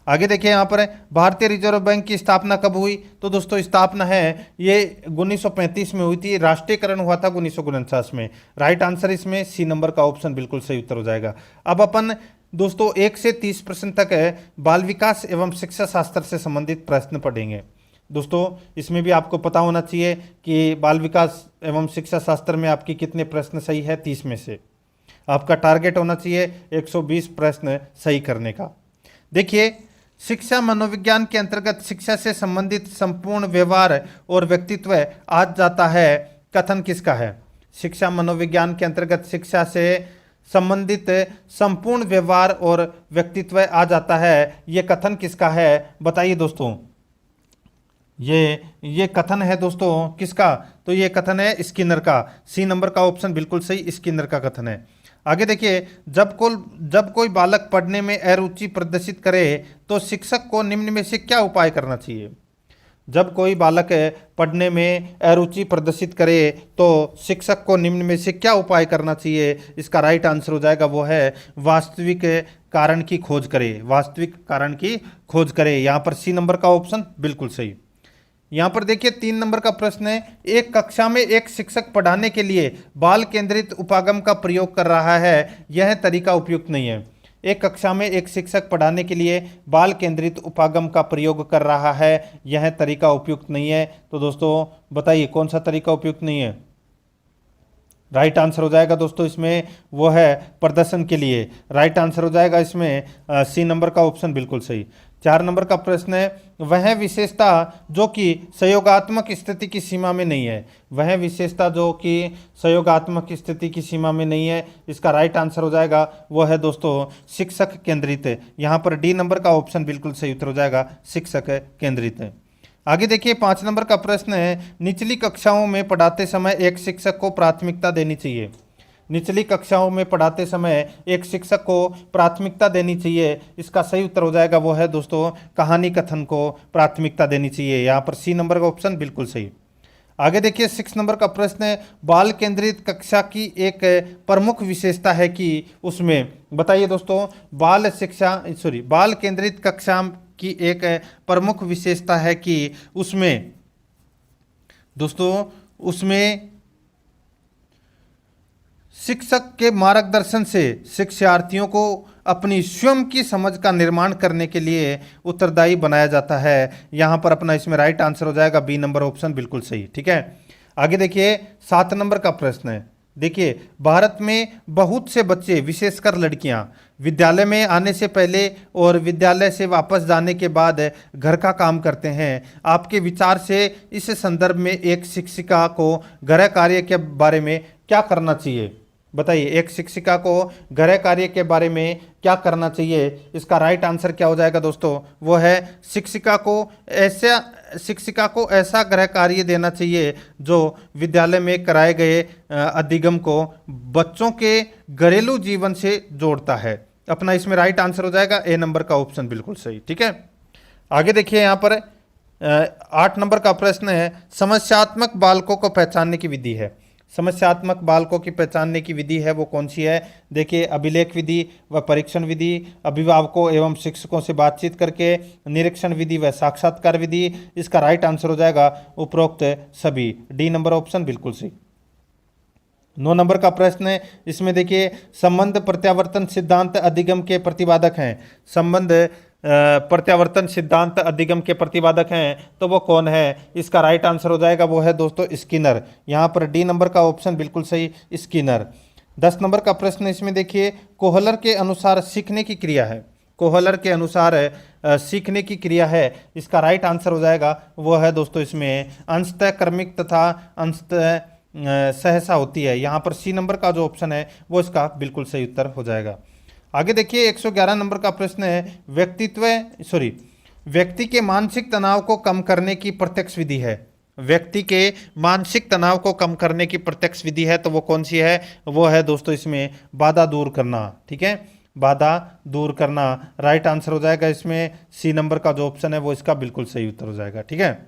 आगे देखिए, यहाँ पर भारतीय रिजर्व बैंक की स्थापना कब हुई? तो दोस्तों स्थापना है ये 1935 में हुई थी, राष्ट्रीयकरण हुआ था 1949 में। राइट आंसर इसमें सी नंबर का ऑप्शन बिल्कुल सही उत्तर हो जाएगा। अब अपन दोस्तों 1 से 30 प्रश्न तक बाल विकास एवं शिक्षा शास्त्र से संबंधित प्रश्न पढ़ेंगे। दोस्तों इसमें भी आपको पता होना चाहिए कि बाल विकास एवं शिक्षा शास्त्र में आपके कितने प्रश्न सही है। 30 में से आपका टारगेट होना चाहिए 120 प्रश्न सही करने का। देखिए, शिक्षा मनोविज्ञान के अंतर्गत शिक्षा से संबंधित संपूर्ण व्यवहार और व्यक्तित्व आ जाता है, कथन किसका है? शिक्षा मनोविज्ञान के अंतर्गत शिक्षा से संबंधित संपूर्ण व्यवहार और व्यक्तित्व आ जाता है, ये कथन किसका है? बताइए दोस्तों, ये कथन है दोस्तों किसका? तो ये कथन है स्किनर का। सी नंबर का ऑप्शन बिल्कुल सही, स्किनर का कथन है। आगे देखिए, जब कोई बालक पढ़ने में अरुचि प्रदर्शित करे तो शिक्षक को निम्न में से क्या उपाय करना चाहिए? जब कोई बालक पढ़ने में अरुचि प्रदर्शित करे तो शिक्षक को निम्न में से क्या उपाय करना चाहिए? इसका राइट आंसर हो जाएगा वो है वास्तविक कारण की खोज करे। वास्तविक कारण की खोज करे, यहाँ पर सी नंबर का ऑप्शन बिल्कुल सही। यहाँ पर देखिए 3 नंबर का प्रश्न है, एक कक्षा में एक शिक्षक पढ़ाने के लिए बाल केंद्रित उपागम का प्रयोग कर रहा है, यह तरीका उपयुक्त नहीं है। एक कक्षा में एक शिक्षक पढ़ाने के लिए बाल केंद्रित उपागम का प्रयोग कर रहा है, यह तरीका उपयुक्त नहीं है। तो दोस्तों बताइए कौन सा तरीका उपयुक्त नहीं है? राइट आंसर हो जाएगा दोस्तों इसमें वो है प्रदर्शन के लिए। राइट आंसर हो जाएगा इसमें सी नंबर का ऑप्शन बिल्कुल सही। 4 नंबर का प्रश्न है, वह विशेषता जो कि संयोगात्मक स्थिति की सीमा में नहीं है। वह विशेषता जो कि संयोगात्मक स्थिति की सीमा में नहीं है, इसका राइट आंसर हो जाएगा वो है दोस्तों शिक्षक केंद्रित। यहाँ पर डी नंबर का ऑप्शन बिल्कुल सही उत्तर हो जाएगा, शिक्षक केंद्रित। आगे देखिए 5 नंबर का प्रश्न है, निचली कक्षाओं में पढ़ाते समय एक शिक्षक को प्राथमिकता देनी चाहिए। निचली कक्षाओं में पढ़ाते समय एक शिक्षक को प्राथमिकता देनी चाहिए, इसका सही उत्तर हो जाएगा वो है दोस्तों कहानी कथन को प्राथमिकता देनी चाहिए। यहाँ पर सी नंबर का ऑप्शन बिल्कुल सही। आगे देखिए 6 नंबर का प्रश्न है, बाल केंद्रित कक्षा की एक प्रमुख विशेषता है कि उसमें, बताइए दोस्तों, बाल केंद्रित कक्षा की एक प्रमुख विशेषता है कि उसमें शिक्षक के मार्गदर्शन से शिक्षार्थियों को अपनी स्वयं की समझ का निर्माण करने के लिए उत्तरदायी बनाया जाता है। यहाँ पर अपना इसमें राइट आंसर हो जाएगा बी नंबर ऑप्शन बिल्कुल सही। ठीक है, आगे देखिए 7 नंबर का प्रश्न है, देखिए भारत में बहुत से बच्चे विशेषकर लड़कियां विद्यालय में आने से पहले और विद्यालय से वापस जाने के बाद घर का काम करते हैं। आपके विचार से इस संदर्भ में एक शिक्षिका को गृह कार्य के बारे में क्या करना चाहिए? बताइए, एक शिक्षिका को गृह कार्य के बारे में क्या करना चाहिए? इसका राइट आंसर क्या हो जाएगा दोस्तों? वो है शिक्षिका को ऐसा गृह कार्य देना चाहिए जो विद्यालय में कराए गए अधिगम को बच्चों के घरेलू जीवन से जोड़ता है। अपना इसमें राइट आंसर हो जाएगा ए नंबर का ऑप्शन बिल्कुल सही। ठीक है, आगे देखिए यहाँ पर 8 नंबर का प्रश्न है, समस्यात्मक बालकों को पहचानने की विधि है। समस्यात्मक बालकों की पहचानने की विधि है वो कौन सी है? देखिए, अभिलेख विधि व परीक्षण विधि, अभिभावकों एवं शिक्षकों से बातचीत करके, निरीक्षण विधि व साक्षात्कार विधि। इसका राइट आंसर हो जाएगा उपरोक्त सभी। डी नंबर ऑप्शन बिल्कुल सही। 9 नंबर का प्रश्न है, इसमें देखिए, संबंध प्रत्यावर्तन सिद्धांत अधिगम के प्रतिपादक हैं। संबंध प्रत्यावर्तन सिद्धांत अधिगम के प्रतिपादक हैं तो वो कौन है? इसका राइट आंसर हो जाएगा वो है दोस्तों स्किनर। यहाँ पर डी नंबर का ऑप्शन बिल्कुल सही, स्किनर। 10 नंबर का प्रश्न इसमें देखिए, कोहलर के अनुसार सीखने की क्रिया है। कोहलर के अनुसार सीखने की क्रिया है, इसका राइट आंसर हो जाएगा वो है दोस्तों इसमें अंशतः क्रमिक तथा अंशतः सहसा होती है। यहाँ पर सी नंबर का जो ऑप्शन है वो इसका बिल्कुल सही उत्तर हो जाएगा। आगे देखिए, 111 नंबर का प्रश्न है, व्यक्ति के मानसिक तनाव को कम करने की प्रत्यक्ष विधि है। व्यक्ति के मानसिक तनाव को कम करने की प्रत्यक्ष विधि है तो वो कौन सी है? वो है दोस्तों इसमें बाधा दूर करना। ठीक है, बाधा दूर करना राइट आंसर हो जाएगा। इसमें सी नंबर का जो ऑप्शन है वो इसका बिल्कुल सही उत्तर हो जाएगा। ठीक है,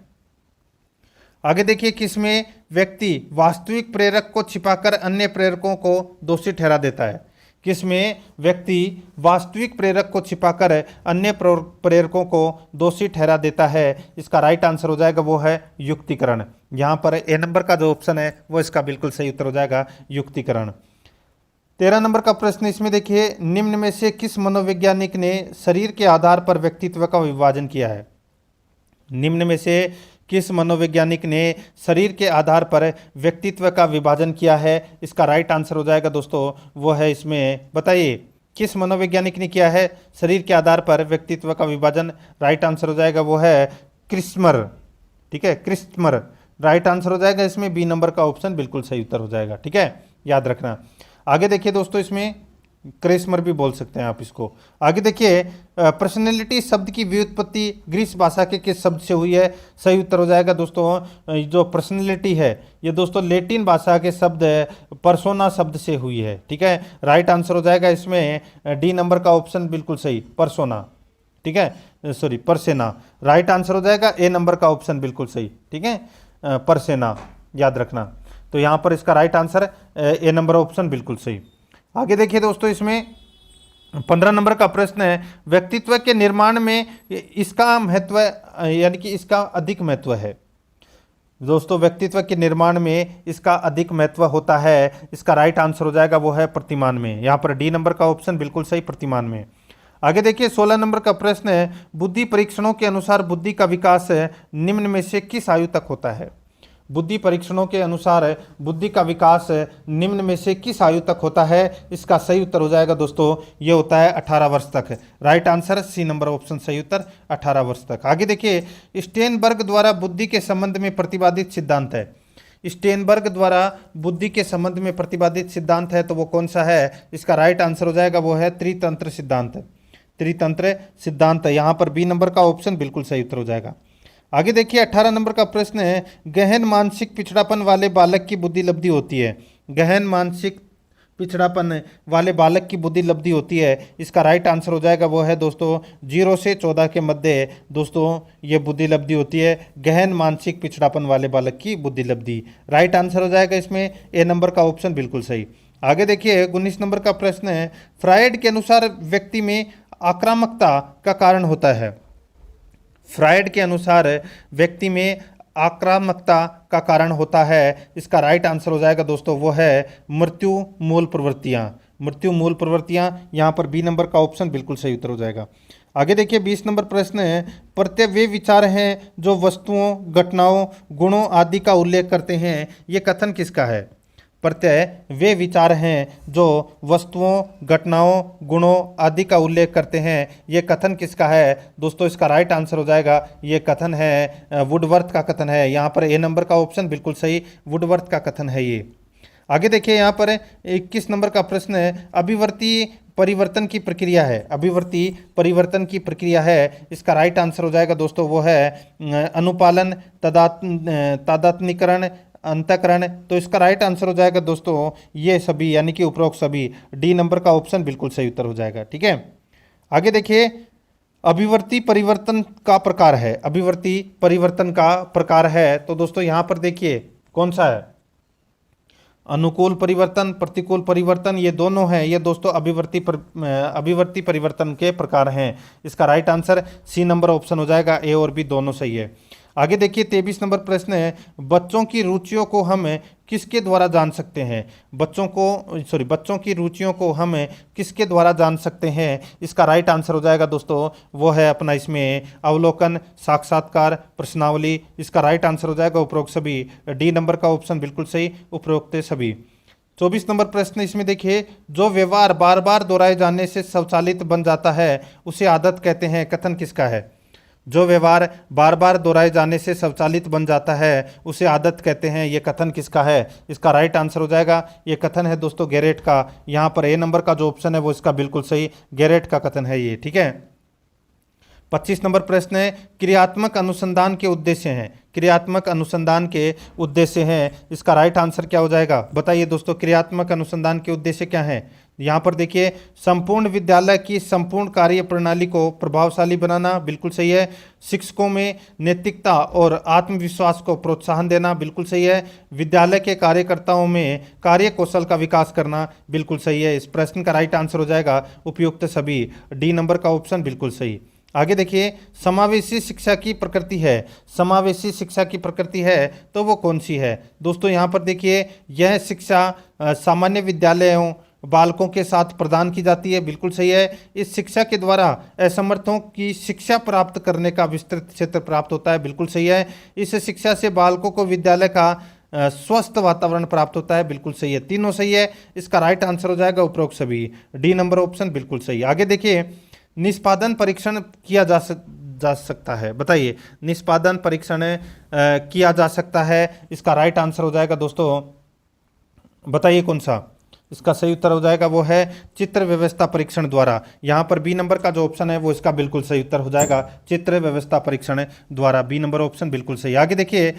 आगे देखिए, किसमें व्यक्ति वास्तविक प्रेरक को छिपाकर अन्य प्रेरकों को दोषी ठहरा देता है। किसमें व्यक्ति वास्तविक प्रेरक को छिपाकर अन्य प्रेरकों को दोषी ठहरा देता है? इसका राइट आंसर हो जाएगा वो है युक्तिकरण। यहाँ पर ए नंबर का जो ऑप्शन है वो इसका बिल्कुल सही उत्तर हो जाएगा, युक्तिकरण। 13 नंबर का प्रश्न इसमें देखिए, निम्न में से किस मनोवैज्ञानिक ने शरीर के आधार पर व्यक्तित्व का विभाजन किया है? निम्न में से किस मनोवैज्ञानिक ने शरीर के आधार पर व्यक्तित्व का विभाजन किया है? इसका राइट आंसर हो जाएगा दोस्तों वो है इसमें, बताइए किस मनोवैज्ञानिक ने किया है शरीर के आधार पर व्यक्तित्व का विभाजन? राइट आंसर हो जाएगा वो है क्रिस्मर। ठीक है, क्रिस्मर राइट आंसर हो जाएगा। इसमें बी नंबर का ऑप्शन बिल्कुल सही उत्तर हो जाएगा। ठीक है, याद रखना। आगे देखिए दोस्तों, इसमें क्रिस्मर भी बोल सकते हैं आप इसको। आगे देखिए, पर्सनैलिटी शब्द की व्युत्पत्ति ग्रीस भाषा के किस शब्द से हुई है? सही उत्तर हो जाएगा दोस्तों, जो पर्सनैलिटी है ये दोस्तों लैटिन भाषा के शब्द पर्सोना शब्द से हुई है। ठीक है, राइट आंसर हो जाएगा इसमें डी नंबर का ऑप्शन बिल्कुल सही, पर्सोना। ठीक है, सॉरी परसेना। राइट आंसर हो जाएगा ए नंबर का ऑप्शन बिल्कुल सही। ठीक है, परसेना याद रखना। तो यहाँ पर इसका right answer A number option बिल्कुल सही। आगे देखिए दोस्तों, इसमें 15 नंबर का प्रश्न है, व्यक्तित्व के निर्माण में इसका महत्व यानी कि इसका अधिक महत्व है। दोस्तों, व्यक्तित्व के निर्माण में इसका अधिक महत्व होता है। इसका राइट आंसर हो जाएगा वो है प्रतिमान में। यहाँ पर डी नंबर का ऑप्शन बिल्कुल सही, प्रतिमान में। आगे देखिए, 16 नंबर का प्रश्न है, बुद्धि परीक्षणों के अनुसार बुद्धि का विकास निम्न में से किस आयु तक होता है? बुद्धि परीक्षणों के अनुसार बुद्धि का विकास निम्न में से किस आयु तक होता है? इसका सही उत्तर हो जाएगा दोस्तों, ये होता है 18 वर्ष तक। Right answer C number option सही उत्तर, 18 वर्ष तक। आगे देखिए, स्टेनबर्ग द्वारा बुद्धि के संबंध में प्रतिपादित सिद्धांत है। स्टेनबर्ग द्वारा बुद्धि के संबंध में प्रतिपादित सिद्धांत है तो वो कौन सा है? इसका राइट आंसर हो जाएगा वो है त्रितंत्र सिद्धांत। त्रितंत्र सिद्धांत, यहाँ पर बी नंबर का ऑप्शन बिल्कुल सही उत्तर हो जाएगा। आगे देखिए, 18 नंबर का प्रश्न है, गहन मानसिक पिछड़ापन वाले बालक की बुद्धि लब्धि होती है। गहन मानसिक पिछड़ापन वाले बालक की बुद्धि लब्धि होती है। इसका राइट आंसर हो जाएगा वो है दोस्तों 0 से 14 के मध्य दोस्तों ये बुद्धि लब्धि होती है। गहन मानसिक पिछड़ापन वाले बालक की बुद्धि लब्धि राइट आंसर हो जाएगा इसमें ए नंबर का ऑप्शन बिल्कुल सही। आगे देखिए, 19 नंबर का प्रश्न है, फ्रायड के अनुसार व्यक्ति में आक्रामकता का कारण होता है। फ्रायड के अनुसार व्यक्ति में आक्रामकता का कारण होता है। इसका राइट आंसर हो जाएगा दोस्तों वो है मृत्यु मूल प्रवृत्तियाँ। मृत्यु मूल प्रवृत्तियाँ, यहाँ पर बी नंबर का ऑप्शन बिल्कुल सही उत्तर हो जाएगा। आगे देखिए, 20 नंबर प्रश्न है, प्रत्यय वे विचार हैं जो वस्तुओं, घटनाओं, गुणों आदि का उल्लेख करते हैं। ये कथन किसका है? प्रत्यय वे विचार हैं जो वस्तुओं, घटनाओं, गुणों आदि का उल्लेख करते हैं। ये कथन किसका है? दोस्तों, इसका राइट आंसर हो जाएगा ये कथन है वुडवर्थ का कथन है। यहाँ पर ए नंबर का ऑप्शन बिल्कुल सही, वुडवर्थ का कथन है ये। आगे देखिए, यहाँ पर 21 नंबर का प्रश्न है, अभिवर्ती परिवर्तन की प्रक्रिया है। अभिवर्ती परिवर्तन की प्रक्रिया है। इसका राइट आंसर हो जाएगा दोस्तों वो है अनुपालन, तादात्म्यकरण, अंतःकरण। तो इसका राइट आंसर हो जाएगा दोस्तों ये सभी, यानी कि उपरोक्त सभी। डी नंबर का ऑप्शन बिल्कुल सही उत्तर हो जाएगा। ठीक है, आगे देखिए, अभिवर्ती परिवर्तन का प्रकार है, अभिवर्ती परिवर्तन का प्रकार है, तो दोस्तों यहां पर देखिए कौन सा है, अनुकूल परिवर्तन, प्रतिकूल परिवर्तन, ये दोनों हैं, ये दोस्तों अभिवर्ती परिवर्तन के प्रकार हैं। इसका right answer C number option हो जाएगा, ए और बी दोनों सही है। आगे देखिए 23 नंबर प्रश्न है, बच्चों की रुचियों को हम किसके द्वारा जान सकते हैं, बच्चों की रुचियों को हम किसके द्वारा जान सकते हैं। इसका राइट आंसर हो जाएगा दोस्तों, वो है अपना इसमें अवलोकन, साक्षात्कार, प्रश्नावली। इसका राइट आंसर हो जाएगा उपरोक्त सभी, डी नंबर का ऑप्शन बिल्कुल सही, उपरोक्त सभी। 24 नंबर प्रश्न इसमें देखिए, जो व्यवहार बार बार दोहराए जाने से स्वचालित बन जाता है उसे आदत कहते हैं, कथन किसका है। जो व्यवहार बार बार दोहराए जाने से स्वचालित बन जाता है उसे आदत कहते हैं, ये कथन किसका है। इसका राइट आंसर हो जाएगा, ये कथन है दोस्तों गैरेट का। यहाँ पर ए नंबर का जो ऑप्शन है वो इसका बिल्कुल सही, गैरेट का कथन है ये, ठीक है। 25 नंबर प्रश्न है, क्रियात्मक अनुसंधान के उद्देश्य हैं, क्रियात्मक अनुसंधान के उद्देश्य हैं। इसका राइट आंसर क्या हो जाएगा, बताइए दोस्तों, क्रियात्मक अनुसंधान के उद्देश्य क्या हैं। यहाँ पर देखिए, संपूर्ण विद्यालय की संपूर्ण कार्य प्रणाली को प्रभावशाली बनाना, बिल्कुल सही है। शिक्षकों में नैतिकता और आत्मविश्वास को प्रोत्साहन देना, बिल्कुल सही है। विद्यालय के कार्यकर्ताओं में कार्य कौशल का विकास करना, बिल्कुल सही है। इस प्रश्न का राइट आंसर हो जाएगा उपयुक्त सभी, डी नंबर का ऑप्शन बिल्कुल सही। आगे देखिए, समावेशी शिक्षा की प्रकृति है, समावेशी शिक्षा की प्रकृति है तो वो कौन सी है। दोस्तों यहाँ पर देखिए, यह शिक्षा सामान्य विद्यालयों बालकों के साथ प्रदान की जाती है, बिल्कुल सही है। इस शिक्षा के द्वारा असमर्थों की शिक्षा प्राप्त करने का विस्तृत क्षेत्र प्राप्त होता है, बिल्कुल सही है। इस शिक्षा से बालकों को विद्यालय का स्वस्थ वातावरण प्राप्त होता है, बिल्कुल सही है, तीनों सही है। इसका राइट आंसर हो जाएगा उपरोक्त सभी, डी नंबर ऑप्शन बिल्कुल सही। आगे देखिए, निष्पादन परीक्षण किया जा सकता है, बताइए निष्पादन परीक्षण किया जा सकता है। इसका राइट आंसर हो जाएगा दोस्तों, बताइए कौन सा। इसका सही उत्तर हो जाएगा वो है चित्र व्यवस्था परीक्षण द्वारा। यहाँ पर बी नंबर का जो ऑप्शन है वो इसका बिल्कुल सही उत्तर हो जाएगा, चित्र व्यवस्था परीक्षण द्वारा, बी नंबर ऑप्शन बिल्कुल सही। आगे देखिए,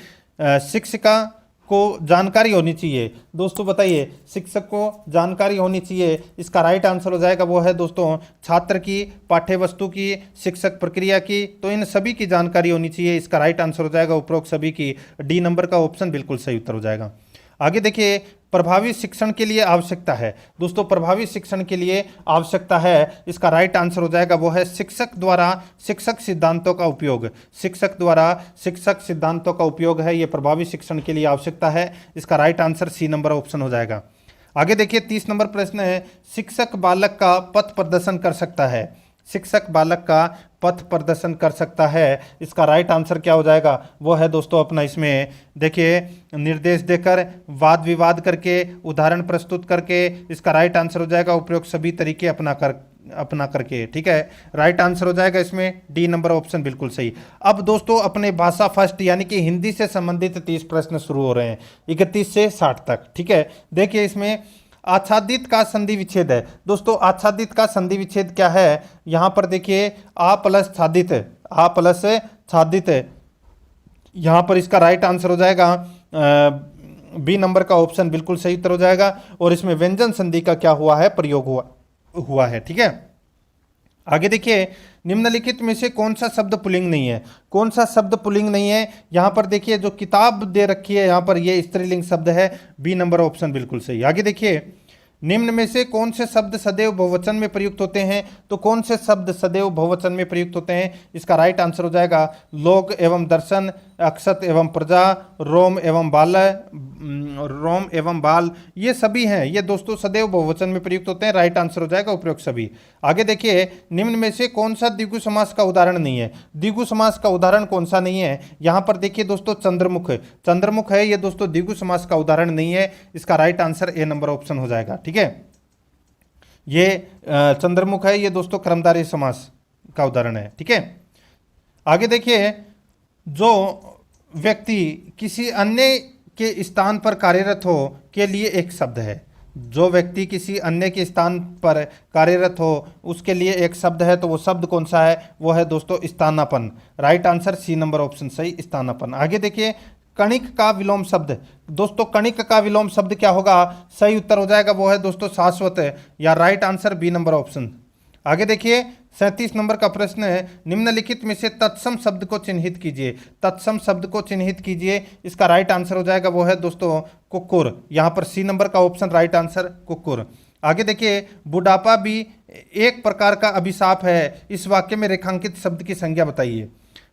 शिक्षिका को जानकारी होनी चाहिए, दोस्तों बताइए शिक्षक को जानकारी होनी चाहिए। इसका राइट आंसर हो जाएगा वो है दोस्तों छात्र की, पाठ्य वस्तु की, शिक्षक प्रक्रिया की, तो इन सभी की जानकारी होनी चाहिए। इसका राइट आंसर हो जाएगा उपरोक्त सभी की, डी नंबर का ऑप्शन बिल्कुल सही उत्तर हो जाएगा। आगे देखिए, प्रभावी शिक्षण के लिए आवश्यकता है, दोस्तों प्रभावी शिक्षण के लिए आवश्यकता है। इसका राइट आंसर हो जाएगा वो है शिक्षक द्वारा शिक्षक सिद्धांतों का उपयोग, शिक्षक द्वारा शिक्षक सिद्धांतों का उपयोग है, ये प्रभावी शिक्षण के लिए आवश्यकता है। इसका right answer C number option हो जाएगा। आगे देखिए 30 नंबर प्रश्न है, शिक्षक बालक का पथ प्रदर्शन कर सकता है, शिक्षक बालक का पथ प्रदर्शन कर सकता है। इसका राइट आंसर क्या हो जाएगा, वो है दोस्तों अपना इसमें देखिए निर्देश देकर, वाद विवाद करके, उदाहरण प्रस्तुत करके। इसका राइट आंसर हो जाएगा उपयुक्त सभी तरीके अपना करके, ठीक है। राइट आंसर हो जाएगा इसमें डी नंबर ऑप्शन बिल्कुल सही। अब दोस्तों अपने भाषा फर्स्ट यानी कि हिंदी से संबंधित 30 प्रश्न शुरू हो रहे हैं 31 से 60 तक, ठीक है। देखिए इसमें आच्छादित का संधि विच्छेद है, दोस्तों आच्छादित का संधि विच्छेद क्या है। यहाँ पर देखिए आ प्लस छादित, आ प्लस छादित, यहाँ पर इसका राइट आंसर हो जाएगा बी नंबर का ऑप्शन बिल्कुल सही उत्तर हो जाएगा। और इसमें व्यंजन संधि का क्या हुआ है, प्रयोग हुआ है, ठीक है। आगे देखिए, निम्नलिखित में से कौन सा शब्द पुल्लिंग नहीं है, कौन सा शब्द पुल्लिंग नहीं है। यहाँ पर देखिए जो किताब दे रखी है यहाँ पर ये स्त्रीलिंग शब्द है, बी नंबर ऑप्शन बिल्कुल सही। आगे देखिए, निम्न में से कौन से शब्द सदैव बहुवचन में प्रयुक्त होते हैं, तो कौन से शब्द सदैव बहुवचन में प्रयुक्त होते हैं। इसका राइट आंसर हो जाएगा लोक एवं दर्शन, अक्षत एवं प्रजा, रोम एवं बाल, ये सभी हैं, ये दोस्तों सदैव बहुवचन में प्रयुक्त होते हैं। राइट आंसर हो जाएगा उपयुक्त सभी। आगे देखिए, निम्न में से कौन सा द्विगु समास का उदाहरण नहीं है, द्विगु समास का उदाहरण कौन सा नहीं है। यहाँ पर देखिए दोस्तों चंद्रमुख, चंद्रमुख है, ये दोस्तों द्विगु समास का उदाहरण नहीं है। इसका right answer A number option हो जाएगा, ठीक है। ये चंद्रमुख है, ये दोस्तों कर्मधारय समास का उदाहरण है, ठीक है। आगे देखिए, जो व्यक्ति किसी अन्य के स्थान पर कार्यरत हो के लिए एक शब्द है, जो व्यक्ति किसी अन्य के स्थान पर कार्यरत हो उसके लिए एक शब्द है, तो वो शब्द कौन सा है, वो है दोस्तों स्थानापन्न। Right answer C number option सही, स्थानापन्न। आगे देखिए, कणिक का विलोम शब्द, दोस्तों कणिक का विलोम शब्द क्या होगा, सही उत्तर हो जाएगा वो है दोस्तों शाश्वत, या right answer B number option. आगे देखिए 37 नंबर का प्रश्न है, निम्नलिखित में से तत्सम शब्द को चिन्हित कीजिए। तत्सम शब्द को चिन्हित कीजिए, इसका राइट आंसर हो जाएगा वो है दोस्तों कुकुर। यहाँ पर सी नंबर का ऑप्शन राइट आंसर कुकुर। आगे देखिए बुढ़ापा भी एक प्रकार का अभिशाप है, इस वाक्य में रेखांकित शब्द की संज्ञा बताइए।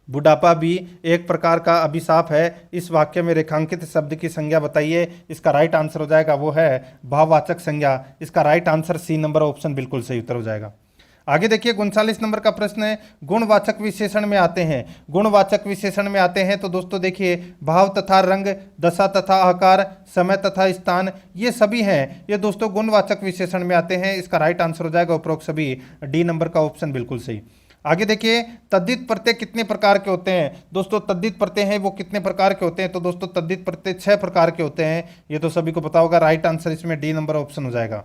बुढ़ापा भी एक प्रकार का अभिशाप है, इस वाक्य में रेखांकित शब्द की संज्ञा बताइए। इसका राइट आंसर हो जाएगा वो है भाववाचक संज्ञा। इसका right answer C number option बिल्कुल सही उत्तर हो जाएगा। आगे देखिए 39 नंबर का प्रश्न है, गुणवाचक विशेषण में आते हैं। गुणवाचक विशेषण में आते हैं तो दोस्तों देखिए भाव तथा रंग, दशा तथा आकार, समय तथा स्थान, ये सभी हैं, ये दोस्तों गुणवाचक विशेषण में आते हैं। इसका राइट आंसर हो जाएगा उपरोक्त सभी, डी नंबर का ऑप्शन बिल्कुल सही। आगे देखिए तद्धित प्रत्यय कितने प्रकार के होते हैं। दोस्तों तद्धित प्रत्यय हैं वो कितने प्रकार के होते हैं, तो दोस्तों तद्धित प्रत्यय 6 प्रकार के होते हैं, ये तो सभी को पता होगा। राइट आंसर इसमें डी नंबर ऑप्शन हो जाएगा।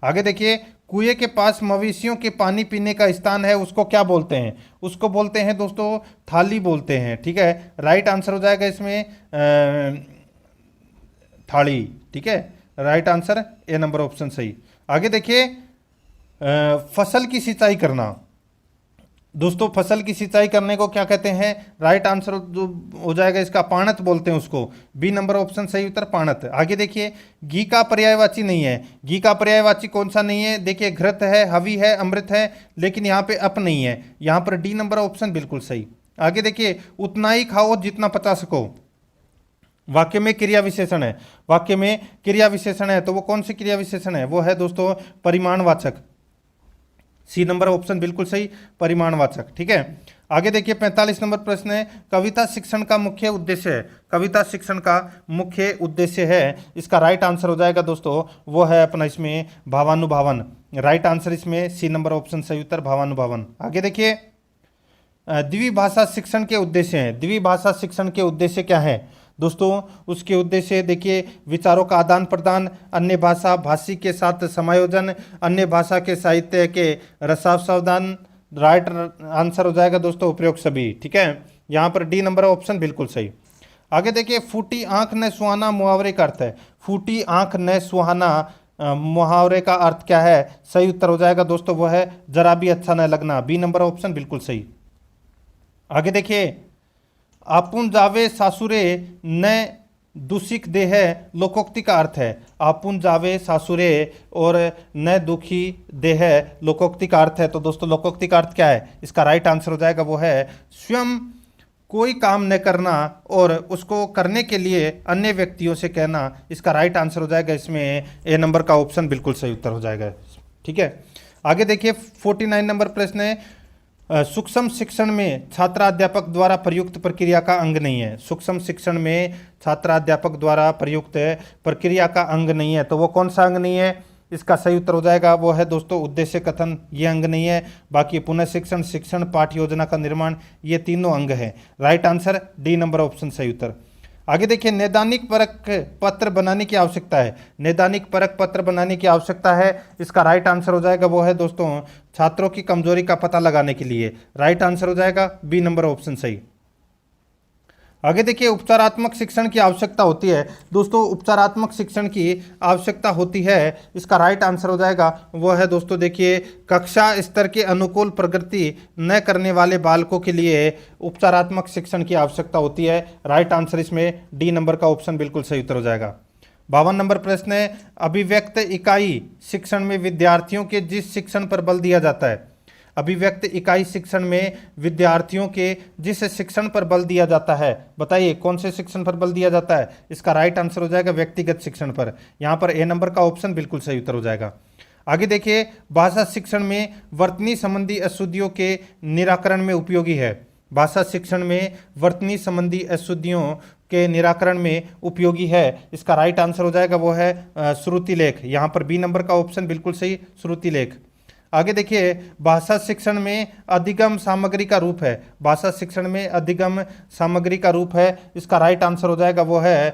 आगे देखिए कुएं के पास मवेशियों के पानी पीने का स्थान है, उसको क्या बोलते हैं? उसको बोलते हैं दोस्तों थाली बोलते हैं, ठीक है। राइट आंसर हो जाएगा इसमें थाली, ठीक है। Right answer A number option सही। आगे देखिए फसल की सिंचाई करना, दोस्तों फसल की सिंचाई करने को क्या कहते हैं? राइट आंसर जो हो जाएगा इसका पाणत बोलते हैं उसको, बी नंबर ऑप्शन सही उत्तर पाणत। आगे देखिए घी का पर्यायवाची नहीं है, घी का पर्यायवाची कौन सा नहीं है? देखिए घृत है, हवि है, अमृत है, लेकिन यहाँ पे अप नहीं है, यहाँ पर डी नंबर ऑप्शन बिल्कुल सही। आगे देखिए उतना ही खाओ जितना पचा सको, वाक्य में क्रिया विशेषण है, वाक्य में क्रिया विशेषण है, तो वो कौन सी क्रिया विशेषण है? वो है दोस्तों परिमाणवाचक, सी नंबर ऑप्शन बिल्कुल सही, परिमाणवाचक, ठीक है। आगे देखिए 45 नंबर प्रश्न है, कविता शिक्षण का मुख्य उद्देश्य है। कविता शिक्षण का मुख्य उद्देश्य है, इसका राइट आंसर हो जाएगा दोस्तों वो है अपना इसमें भावानुभावन। राइट आंसर इसमें सी नंबर ऑप्शन सही उत्तर भावानुभावन। आगे देखिए द्विभाषा शिक्षण के उद्देश्य हैं। द्विभाषा शिक्षण के उद्देश्य क्या है दोस्तों? उसके उद्देश्य देखिए विचारों का आदान प्रदान, अन्य भाषा भाषी के साथ समायोजन, अन्य भाषा के साहित्य के रसास्वादन। राइट आंसर हो जाएगा दोस्तों उपयुक्त सभी, ठीक है। यहाँ पर डी नंबर ऑप्शन बिल्कुल सही। आगे देखिए फूटी आंख न सुहाना मुहावरे का अर्थ है। फूटी आंख न सुहाना मुहावरे का अर्थ क्या है? सही उत्तर हो जाएगा दोस्तों वो है जरा भी अच्छा न लगना, बी नंबर ऑप्शन बिल्कुल सही। आगे देखिए आपुन जावे सासुरे न दुसिक देह लोकोक्ति का अर्थ है। आपुन जावे सासुरे और न दुखी देह लोकोक्ति का अर्थ है, तो दोस्तों लोकोक्ति का अर्थ क्या है? इसका राइट आंसर हो जाएगा वो है स्वयं कोई काम न करना और उसको करने के लिए अन्य व्यक्तियों से कहना। इसका राइट आंसर हो जाएगा इसमें ए नंबर का ऑप्शन बिल्कुल सही उत्तर हो जाएगा, ठीक है। आगे देखिए 49 नंबर प्रश्न है, सूक्ष्म शिक्षण में छात्राध्यापक द्वारा प्रयुक्त प्रक्रिया का अंग नहीं है। सूक्ष्म शिक्षण में छात्राध्यापक द्वारा प्रयुक्त प्रक्रिया का अंग नहीं है, तो वो कौन सा अंग नहीं है? इसका सही उत्तर हो जाएगा वो है दोस्तों उद्देश्य कथन, ये अंग नहीं है। बाकी पुनः शिक्षण, शिक्षण, पाठ्य योजना का निर्माण, ये तीनों अंग हैं। Right answer D number option सही उत्तर। आगे देखिए नैदानिक परख पत्र बनाने की आवश्यकता है। नैदानिक परख पत्र बनाने की आवश्यकता है, इसका राइट आंसर हो जाएगा वो है दोस्तों छात्रों की कमजोरी का पता लगाने के लिए। राइट आंसर हो जाएगा बी नंबर ऑप्शन सही। आगे देखिए उपचारात्मक शिक्षण की आवश्यकता होती है। दोस्तों उपचारात्मक शिक्षण की आवश्यकता होती है, इसका राइट आंसर हो जाएगा वो है दोस्तों देखिए कक्षा स्तर के अनुकूल प्रगति न करने वाले बालकों के लिए उपचारात्मक शिक्षण की आवश्यकता होती है। राइट आंसर इसमें डी नंबर का ऑप्शन बिल्कुल सही उत्तर हो जाएगा। 52 नंबर प्रश्न है, अभिव्यक्त इकाई शिक्षण में विद्यार्थियों के जिस शिक्षण पर बल दिया जाता है। अभिव्यक्त इकाई शिक्षण में विद्यार्थियों के जिस शिक्षण पर बल दिया जाता है, बताइए कौन से शिक्षण पर बल दिया जाता है? इसका राइट आंसर हो जाएगा व्यक्तिगत शिक्षण पर। यहाँ पर ए नंबर का ऑप्शन बिल्कुल सही उत्तर हो जाएगा। आगे देखिए भाषा शिक्षण में वर्तनी संबंधी अशुद्धियों के निराकरण में उपयोगी है। भाषा शिक्षण में वर्तनी संबंधी अशुद्धियों के निराकरण में उपयोगी है, इसका राइट आंसर हो जाएगा वो है श्रुति लेख। यहाँ पर बी नंबर का ऑप्शन बिल्कुल सही, श्रुति लेख। आगे देखिए भाषा शिक्षण में अधिगम सामग्री का रूप है। भाषा शिक्षण में अधिगम सामग्री का रूप है, इसका राइट आंसर हो जाएगा वो है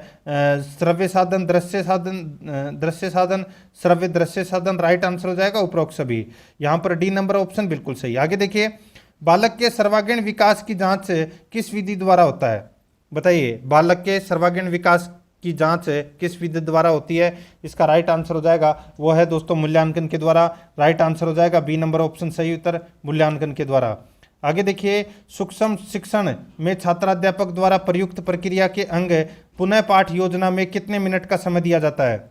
श्रव्य साधन, दृश्य साधन, दृश्य साधन, श्रव्य दृश्य साधन। राइट आंसर हो जाएगा उपरोक्त सभी। यहाँ पर डी नंबर ऑप्शन बिल्कुल सही। आगे देखिए बालक के सर्वांगीण विकास की जांच किस विधि द्वारा होता है? बताइए बालक के सर्वांगीण विकास की जांच किस विधि द्वारा होती है? इसका राइट आंसर हो जाएगा वो है दोस्तों मूल्यांकन के द्वारा। राइट आंसर हो जाएगा बी नंबर ऑप्शन सही उत्तर, मूल्यांकन के द्वारा। आगे देखिए, सूक्ष्म शिक्षण में छात्राध्यापक द्वारा प्रयुक्त प्रक्रिया के अंग पुनः पाठ योजना में कितने मिनट का समय दिया जाता है?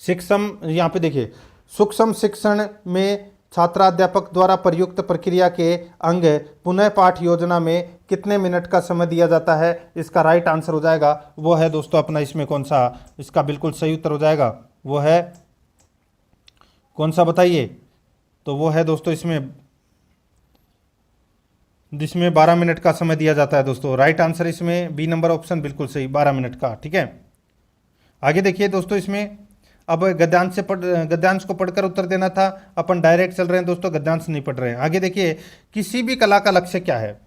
यहाँ पे देखिए, सूक्ष्म शिक्षण में छात्राध्यापक द्वारा प्रयुक्त प्रक्रिया के अंग पुनः पाठ योजना में कितने मिनट का समय दिया जाता है? इसका राइट आंसर हो जाएगा वो है दोस्तों अपना इसमें कौन सा, इसका बिल्कुल सही उत्तर हो जाएगा वो है कौन सा बताइए? तो वो है दोस्तों जिसमें 12 मिनट का समय दिया जाता है दोस्तों। राइट आंसर इसमें बी नंबर ऑप्शन बिल्कुल सही, 12 मिनट का। ठीक है, आगे देखिए दोस्तों, इसमें अब गद्यांश को पढ़कर उत्तर देना था, अपन डायरेक्ट चल रहे हैं दोस्तों, गद्यांश नहीं पढ़ रहे हैं। आगे देखिए, किसी भी कला का लक्ष्य क्या है?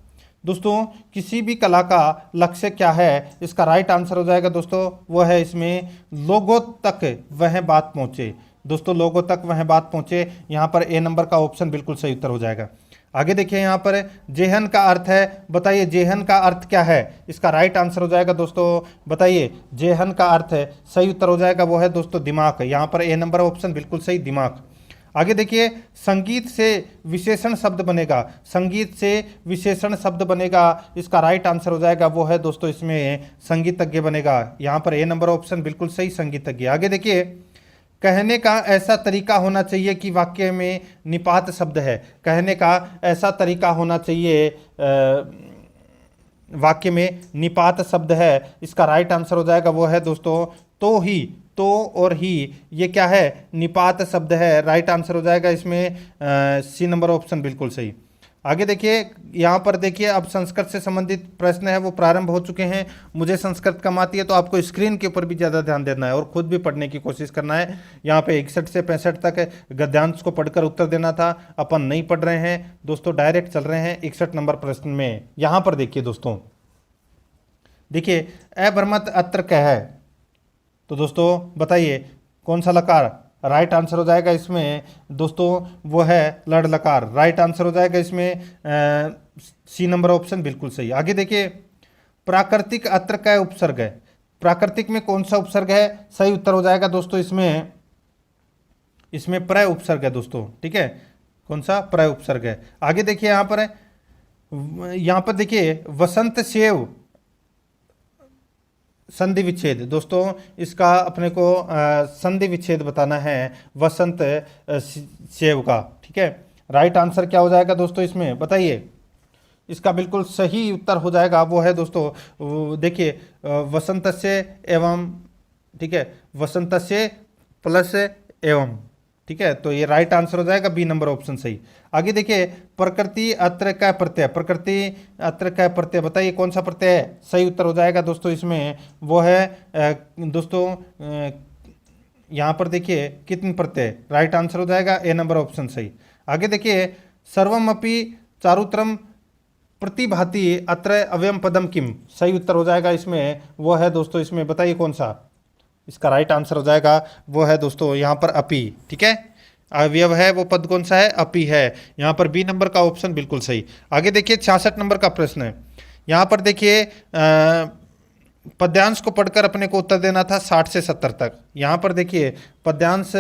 दोस्तों किसी भी कला का लक्ष्य क्या है? इसका राइट आंसर हो जाएगा दोस्तों वो है इसमें लोगों तक वह बात पहुंचे। दोस्तों लोगों तक वह बात पहुंचे, यहाँ पर ए नंबर का ऑप्शन बिल्कुल सही उत्तर हो जाएगा। आगे देखिए, यहाँ पर जेहन का अर्थ है, बताइए जेहन का अर्थ क्या है? इसका राइट आंसर हो जाएगा दोस्तों, बताइए जेहन का अर्थ है, सही उत्तर हो जाएगा वो है दोस्तों दिमाग। यहाँ पर ए नंबर ऑप्शन बिल्कुल सही, दिमाग। आगे देखिए, संगीत से विशेषण शब्द बनेगा, संगीत से विशेषण शब्द बनेगा, इसका राइट आंसर हो जाएगा वो है दोस्तों इसमें संगीतज्ञ बनेगा। यहाँ पर ए नंबर ऑप्शन बिल्कुल सही, संगीतज्ञ। आगे देखिए, कहने का ऐसा तरीका होना चाहिए कि वाक्य में निपात शब्द है। कहने का ऐसा तरीका होना चाहिए वाक्य में निपात शब्द है, इसका राइट आंसर हो जाएगा वो है दोस्तों तो ही, तो और ही, ये क्या है? निपात शब्द है। राइट आंसर हो जाएगा इसमें सी नंबर ऑप्शन बिल्कुल सही। आगे देखिए, यहाँ पर देखिए, अब संस्कृत से संबंधित प्रश्न है वो प्रारंभ हो चुके हैं। मुझे संस्कृत कम आती है तो आपको स्क्रीन के ऊपर भी ज़्यादा ध्यान देना है और खुद भी पढ़ने की कोशिश करना है। यहाँ पे 61 से 65 तक गद्यांश को पढ़कर उत्तर देना था, अपन नहीं पढ़ रहे हैं दोस्तों, डायरेक्ट चल रहे हैं 61 नंबर प्रश्न में। यहाँ पर देखिए दोस्तों, देखिए अभ्रमत अत्र क्या है? तो दोस्तों बताइए कौन सा लकार? राइट आंसर हो जाएगा इसमें दोस्तों वो है लड़ लकार। राइट आंसर हो जाएगा इसमें सी नंबर ऑप्शन बिल्कुल सही। आगे देखिए, प्राकृतिक अत्र का उपसर्ग है, प्राकृतिक में कौन सा उपसर्ग है? सही उत्तर हो जाएगा दोस्तों इसमें प्रय उपसर्ग है दोस्तों। ठीक है, कौन सा? प्रय उपसर्ग है। आगे देखिए, यहाँ पर देखिए, वसंत सेव संधि विच्छेद, दोस्तों इसका अपने को संधि विच्छेद बताना है वसंत सेव का। ठीक है, राइट आंसर क्या हो जाएगा दोस्तों इसमें बताइए? इसका बिल्कुल सही उत्तर हो जाएगा वो है दोस्तों देखिए वसंत से एवं, ठीक है, वसंत से प्लस एवं। ठीक है, तो ये राइट आंसर हो जाएगा बी नंबर ऑप्शन सही। आगे देखिए, प्रकृति अत्र का प्रत्यय, प्रकृति अत्र का प्रत्यय, बताइए कौन सा प्रत्यय है? सही उत्तर हो जाएगा दोस्तों इसमें वो है दोस्तों यहाँ पर देखिए कितने प्रत्यय? राइट आंसर हो जाएगा ए नंबर ऑप्शन सही। आगे देखिए, सर्वमपि चारुत्रम प्रतिभाति अत्र अव्ययम पदम किम, सही उत्तर हो जाएगा इसमें वो है दोस्तों इसमें, बताइए कौन सा? इसका राइट आंसर हो जाएगा वो है दोस्तों यहाँ पर अपी। ठीक है, अवयव है वो पद कौन सा है? अपी है। यहाँ पर बी नंबर का ऑप्शन बिल्कुल सही। आगे देखिए, 66 नंबर का प्रश्न है। यहाँ पर देखिए पद्यांश को पढ़कर अपने को उत्तर देना था 60 से 70 तक। यहाँ पर देखिए पद्यांश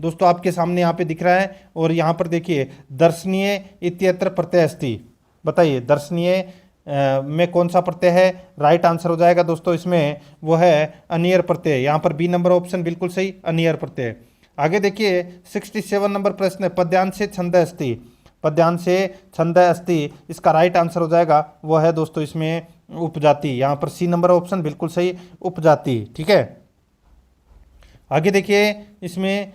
दोस्तों आपके सामने यहाँ पे दिख रहा है, और यहाँ पर देखिए दर्शनीय इत्यत्र प्रत्यय अस्ति, बताइए दर्शनीय में कौन सा प्रत्यय है? राइट आंसर हो जाएगा दोस्तों इसमें वो है अनियर प्रत्यय। यहाँ पर बी नंबर ऑप्शन बिल्कुल सही, अनियर प्रत्यय। आगे देखिए 67 नंबर प्रश्न है, पद्यांश से छंद अस्ति, पद्यांश से छंद अस्ति, इसका राइट आंसर हो जाएगा वो है दोस्तों इसमें उपजाति। यहाँ पर सी नंबर ऑप्शन बिल्कुल सही, उपजाति। ठीक है, आगे देखिए इसमें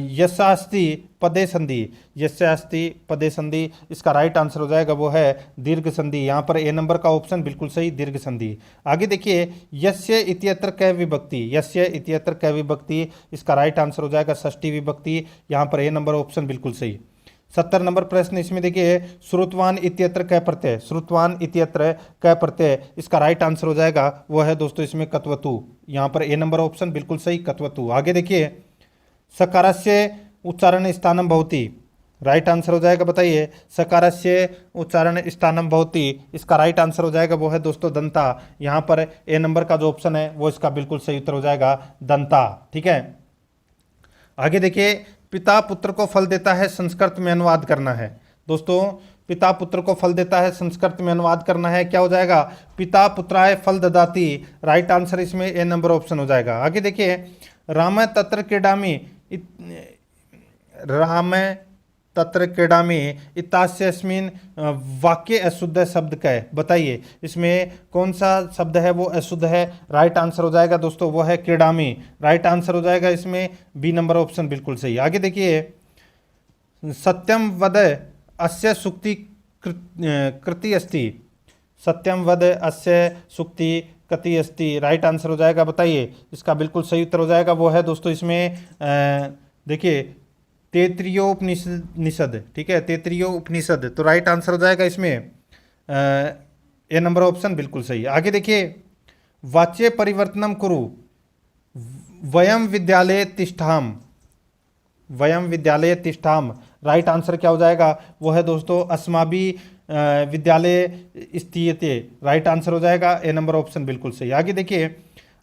यशास्ति पदे संधि, यशास्ति पदे संधि, इसका राइट आंसर हो जाएगा वो है दीर्घ संधि। यहाँ पर ए नंबर का ऑप्शन बिल्कुल सही, दीर्घ संधि। आगे देखिए यस्य इत्यत्र कै विभक्ति, यस्य इत्यत्र कै विभक्ति, इसका राइट आंसर हो जाएगा षष्ठी विभक्ति। यहाँ पर ए नंबर ऑप्शन बिल्कुल सही। 70 नंबर प्रश्न इसमें देखिए श्रुतवान इत्यत्र कै प्रत्यय, श्रुतवान इत्यत्र कै प्रत्यय, इसका राइट आंसर हो जाएगा वो है दोस्तों इसमें कत्वतु। यहाँ पर ए नंबर ऑप्शन बिल्कुल सही, कत्वतु। आगे देखिए सकारस्य उच्चारण स्थानम भवति, राइट आंसर हो जाएगा, बताइए। सकारस्य उच्चारण स्थानम भवति, इसका राइट आंसर हो जाएगा वो है दोस्तों दंता। यहाँ पर ए नंबर का जो ऑप्शन है वो इसका बिल्कुल सही उत्तर हो जाएगा दंता। ठीक है, आगे देखिए, पिता पुत्र को फल देता है, संस्कृत में अनुवाद करना है। दोस्तों, पिता पुत्र को फल देता है, संस्कृत में अनुवाद करना है, क्या हो जाएगा? पिता पुत्राय फल ददाति। राइट आंसर इसमें ए नंबर ऑप्शन हो जाएगा। आगे देखिए, राम तत्र क्रीडामि, राम तत्र क्रीडामि इत्यास्यस्मिन वाक्य अशुद्ध शब्द का है, बताइए इसमें कौन सा शब्द है वो अशुद्ध है? राइट आंसर हो जाएगा दोस्तों वो है क्रीडामि। राइट आंसर हो जाएगा इसमें बी नंबर ऑप्शन बिल्कुल सही। आगे देखिए, सत्यम वद अस्य सुक्ति कृति अस्ति, सत्यम वद अस्य सुक्ति कृति अस्ति। राइट आंसर हो जाएगा, बताइए इसका बिल्कुल सही उत्तर हो जाएगा वो है दोस्तों इसमें देखिए तैत्तिरीयोपनिषद। ठीक है, तैत्तिरीयोपनिषद, तो राइट आंसर हो जाएगा इसमें ए नंबर ऑप्शन बिल्कुल सही। आगे देखिए, वाच्य परिवर्तनम कुरु, वयम विद्यालय तिष्ठाम, वयम विद्यालय तिष्ठाम। राइट आंसर क्या हो जाएगा? वो है दोस्तों अस्माभि विद्यालय स्थीयते। राइट आंसर हो जाएगा ए नंबर ऑप्शन बिल्कुल सही। आगे देखिए,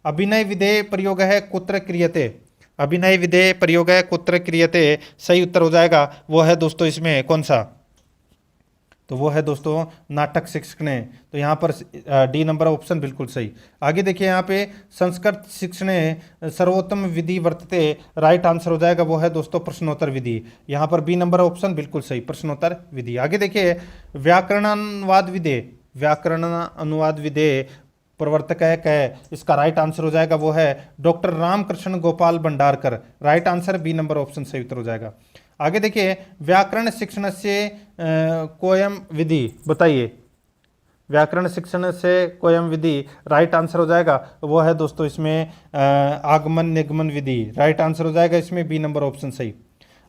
अभिनय विधेय प्रयोग है कुत्र क्रियते, अभिनय विधेय प्रयोग है कुत्र क्रियते। सही उत्तर हो जाएगा वो है दोस्तों इसमें कौन सा? तो वो है दोस्तों नाटक शिक्षणे। तो यहाँ पर डी नंबर ऑप्शन बिल्कुल सही। आगे देखिए, यहाँ पे संस्कृत शिक्षणे सर्वोत्तम विधि वर्तते। राइट आंसर हो जाएगा वो है दोस्तों प्रश्नोत्तर विधि। यहाँ पर बी नंबर ऑप्शन बिल्कुल सही, प्रश्नोत्तर विधि। आगे देखिए, व्याकरणानुवाद विधेय, व्याकरण अनुवाद विधेय प्रवर्तक है कह, इसका राइट आंसर हो जाएगा वो है doctor Ramkrishna Gopal Bhandarkar. Right answer B number option सही उत्तर हो जाएगा। आगे देखिए, व्याकरण शिक्षण से कोयम विधि, बताइए व्याकरण शिक्षण से कोयम विधि। राइट आंसर हो जाएगा वो है दोस्तों इसमें आगमन निगमन विधि। राइट आंसर हो जाएगा इसमें बी नंबर ऑप्शन सही।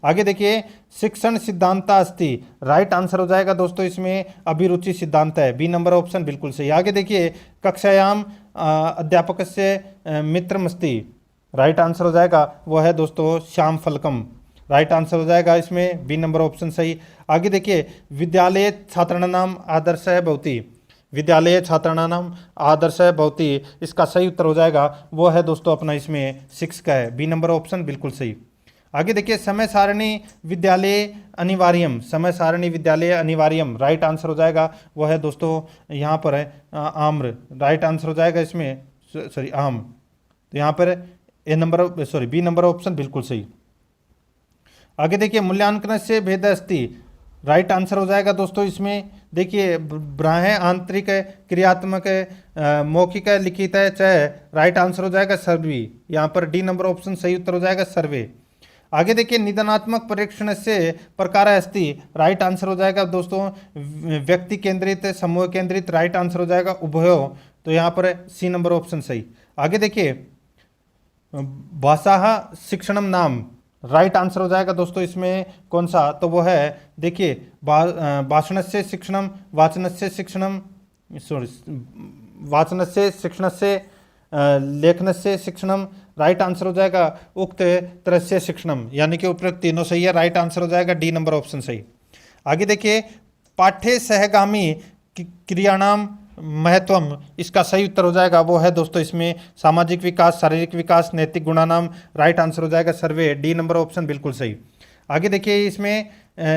आगे देखिए, शिक्षण सिद्धांता अस्ति। राइट आंसर हो जाएगा दोस्तों इसमें अभिरुचि सिद्धांत है, बी नंबर ऑप्शन बिल्कुल सही। आगे देखिए, कक्षायाम अध्यापक से मित्रमस्ति। राइट आंसर हो जाएगा वो है दोस्तों श्याम फलकम। राइट आंसर हो जाएगा इसमें बी नंबर ऑप्शन सही। आगे देखिए, विद्यालय छात्राणाम आदर्श है भवति, विद्यालय छात्राणाम आदर्श है भवति। इसका सही उत्तर हो जाएगा वो है दोस्तों अपना इसमें 6 का है, बी नंबर ऑप्शन बिल्कुल सही। आगे देखिए, समय सारणी विद्यालय अनिवार्यम, समय सारणी विद्यालय अनिवार्यम। राइट आंसर हो जाएगा वो है दोस्तों यहाँ पर है आम्र। राइट आंसर हो जाएगा इसमें सॉरी आम। तो यहाँ पर A number sorry B number option बिल्कुल सही। आगे देखिए, मूल्यांकन से भेद अस्ति। राइट आंसर हो जाएगा दोस्तों इसमें देखिए ब्राह्य आंतरिक क्रियात्मक मौखिक लिखित है च। राइट आंसर हो जाएगा सर्वे। यहाँ पर डी नंबर ऑप्शन सही उत्तर हो जाएगा सर्वे। आगे देखिए, निदानात्मक परीक्षण से प्रकार अस्ति। राइट आंसर हो जाएगा दोस्तों व्यक्ति केंद्रित समूह केंद्रित। राइट आंसर हो जाएगा उभयो। तो यहाँ पर सी नंबर ऑप्शन सही। आगे देखिए, भाषा शिक्षणम नाम। राइट आंसर हो जाएगा दोस्तों इसमें कौन सा? तो वो है देखिए भाषण से शिक्षणम, वाचन से शिक्षणम, सॉरी वाचन से शिक्षण से लेखन से शिक्षणम। राइट आंसर हो जाएगा उक्त तरह से शिक्षणम, यानी कि उपयुक्त तीनों सही है। राइट आंसर हो जाएगा डी नंबर ऑप्शन सही। आगे देखिए, पाठ्य सहगामी क्रियाणाम महत्वम। इसका सही उत्तर हो जाएगा वो है दोस्तों इसमें सामाजिक विकास, शारीरिक विकास, नैतिक गुणानाम। राइट आंसर हो जाएगा सर्वे, डी नंबर ऑप्शन बिल्कुल सही। आगे देखिए, इसमें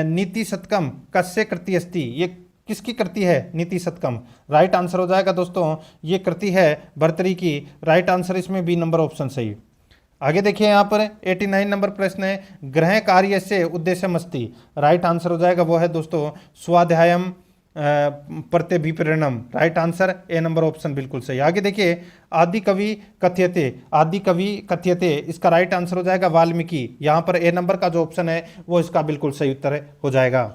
नीति शतकम कस्य कृति अस्ति। ये किसकी कृति है? नीति शतकम। राइट आंसर हो जाएगा दोस्तों ये कृति है भर्तृहरि की। राइट आंसर इसमें बी नंबर ऑप्शन सही। आगे देखिए, यहाँ पर 89 नंबर प्रश्न है, गृह कार्य से उद्देश्यमस्ति। राइट आंसर हो जाएगा वो है दोस्तों स्वाध्यायम प्रत्यभिप्रेरणम। Right answer A number option बिल्कुल सही। आगे देखिए, आदि कवि कथ्यते, आदि कवि कथ्यते। इसका राइट आंसर हो जाएगा वाल्मीकि। यहाँ पर ए नंबर का जो ऑप्शन है वो इसका बिल्कुल सही उत्तर हो जाएगा।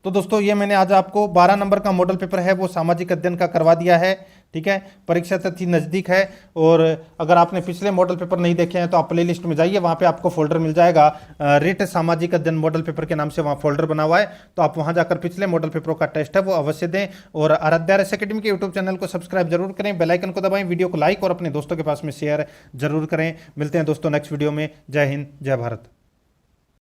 तो दोस्तों ये मैंने आज आपको 12 नंबर का मॉडल पेपर है वो सामाजिक अध्ययन का करवा दिया है। ठीक है, परीक्षा तिथि नज़दीक है और अगर आपने पिछले मॉडल पेपर नहीं देखे हैं तो आप प्ले लिस्ट में जाइए, वहाँ पे आपको फोल्डर मिल जाएगा रिट सामाजिक अध्ययन मॉडल पेपर के नाम से वहाँ फोल्डर बना हुआ है। तो आप वहाँ जाकर पिछले मॉडल पेपरों का टेस्ट है वो अवश्य दें और आराध्या RS अकेडमी के यूट्यूब चैनल को सब्सक्राइब जरूर करें, बेल आइकन को दबाएं, वीडियो को लाइक और अपने दोस्तों के पास में शेयर जरूर करें। मिलते हैं दोस्तों नेक्स्ट वीडियो में। जय हिंद, जय भारत।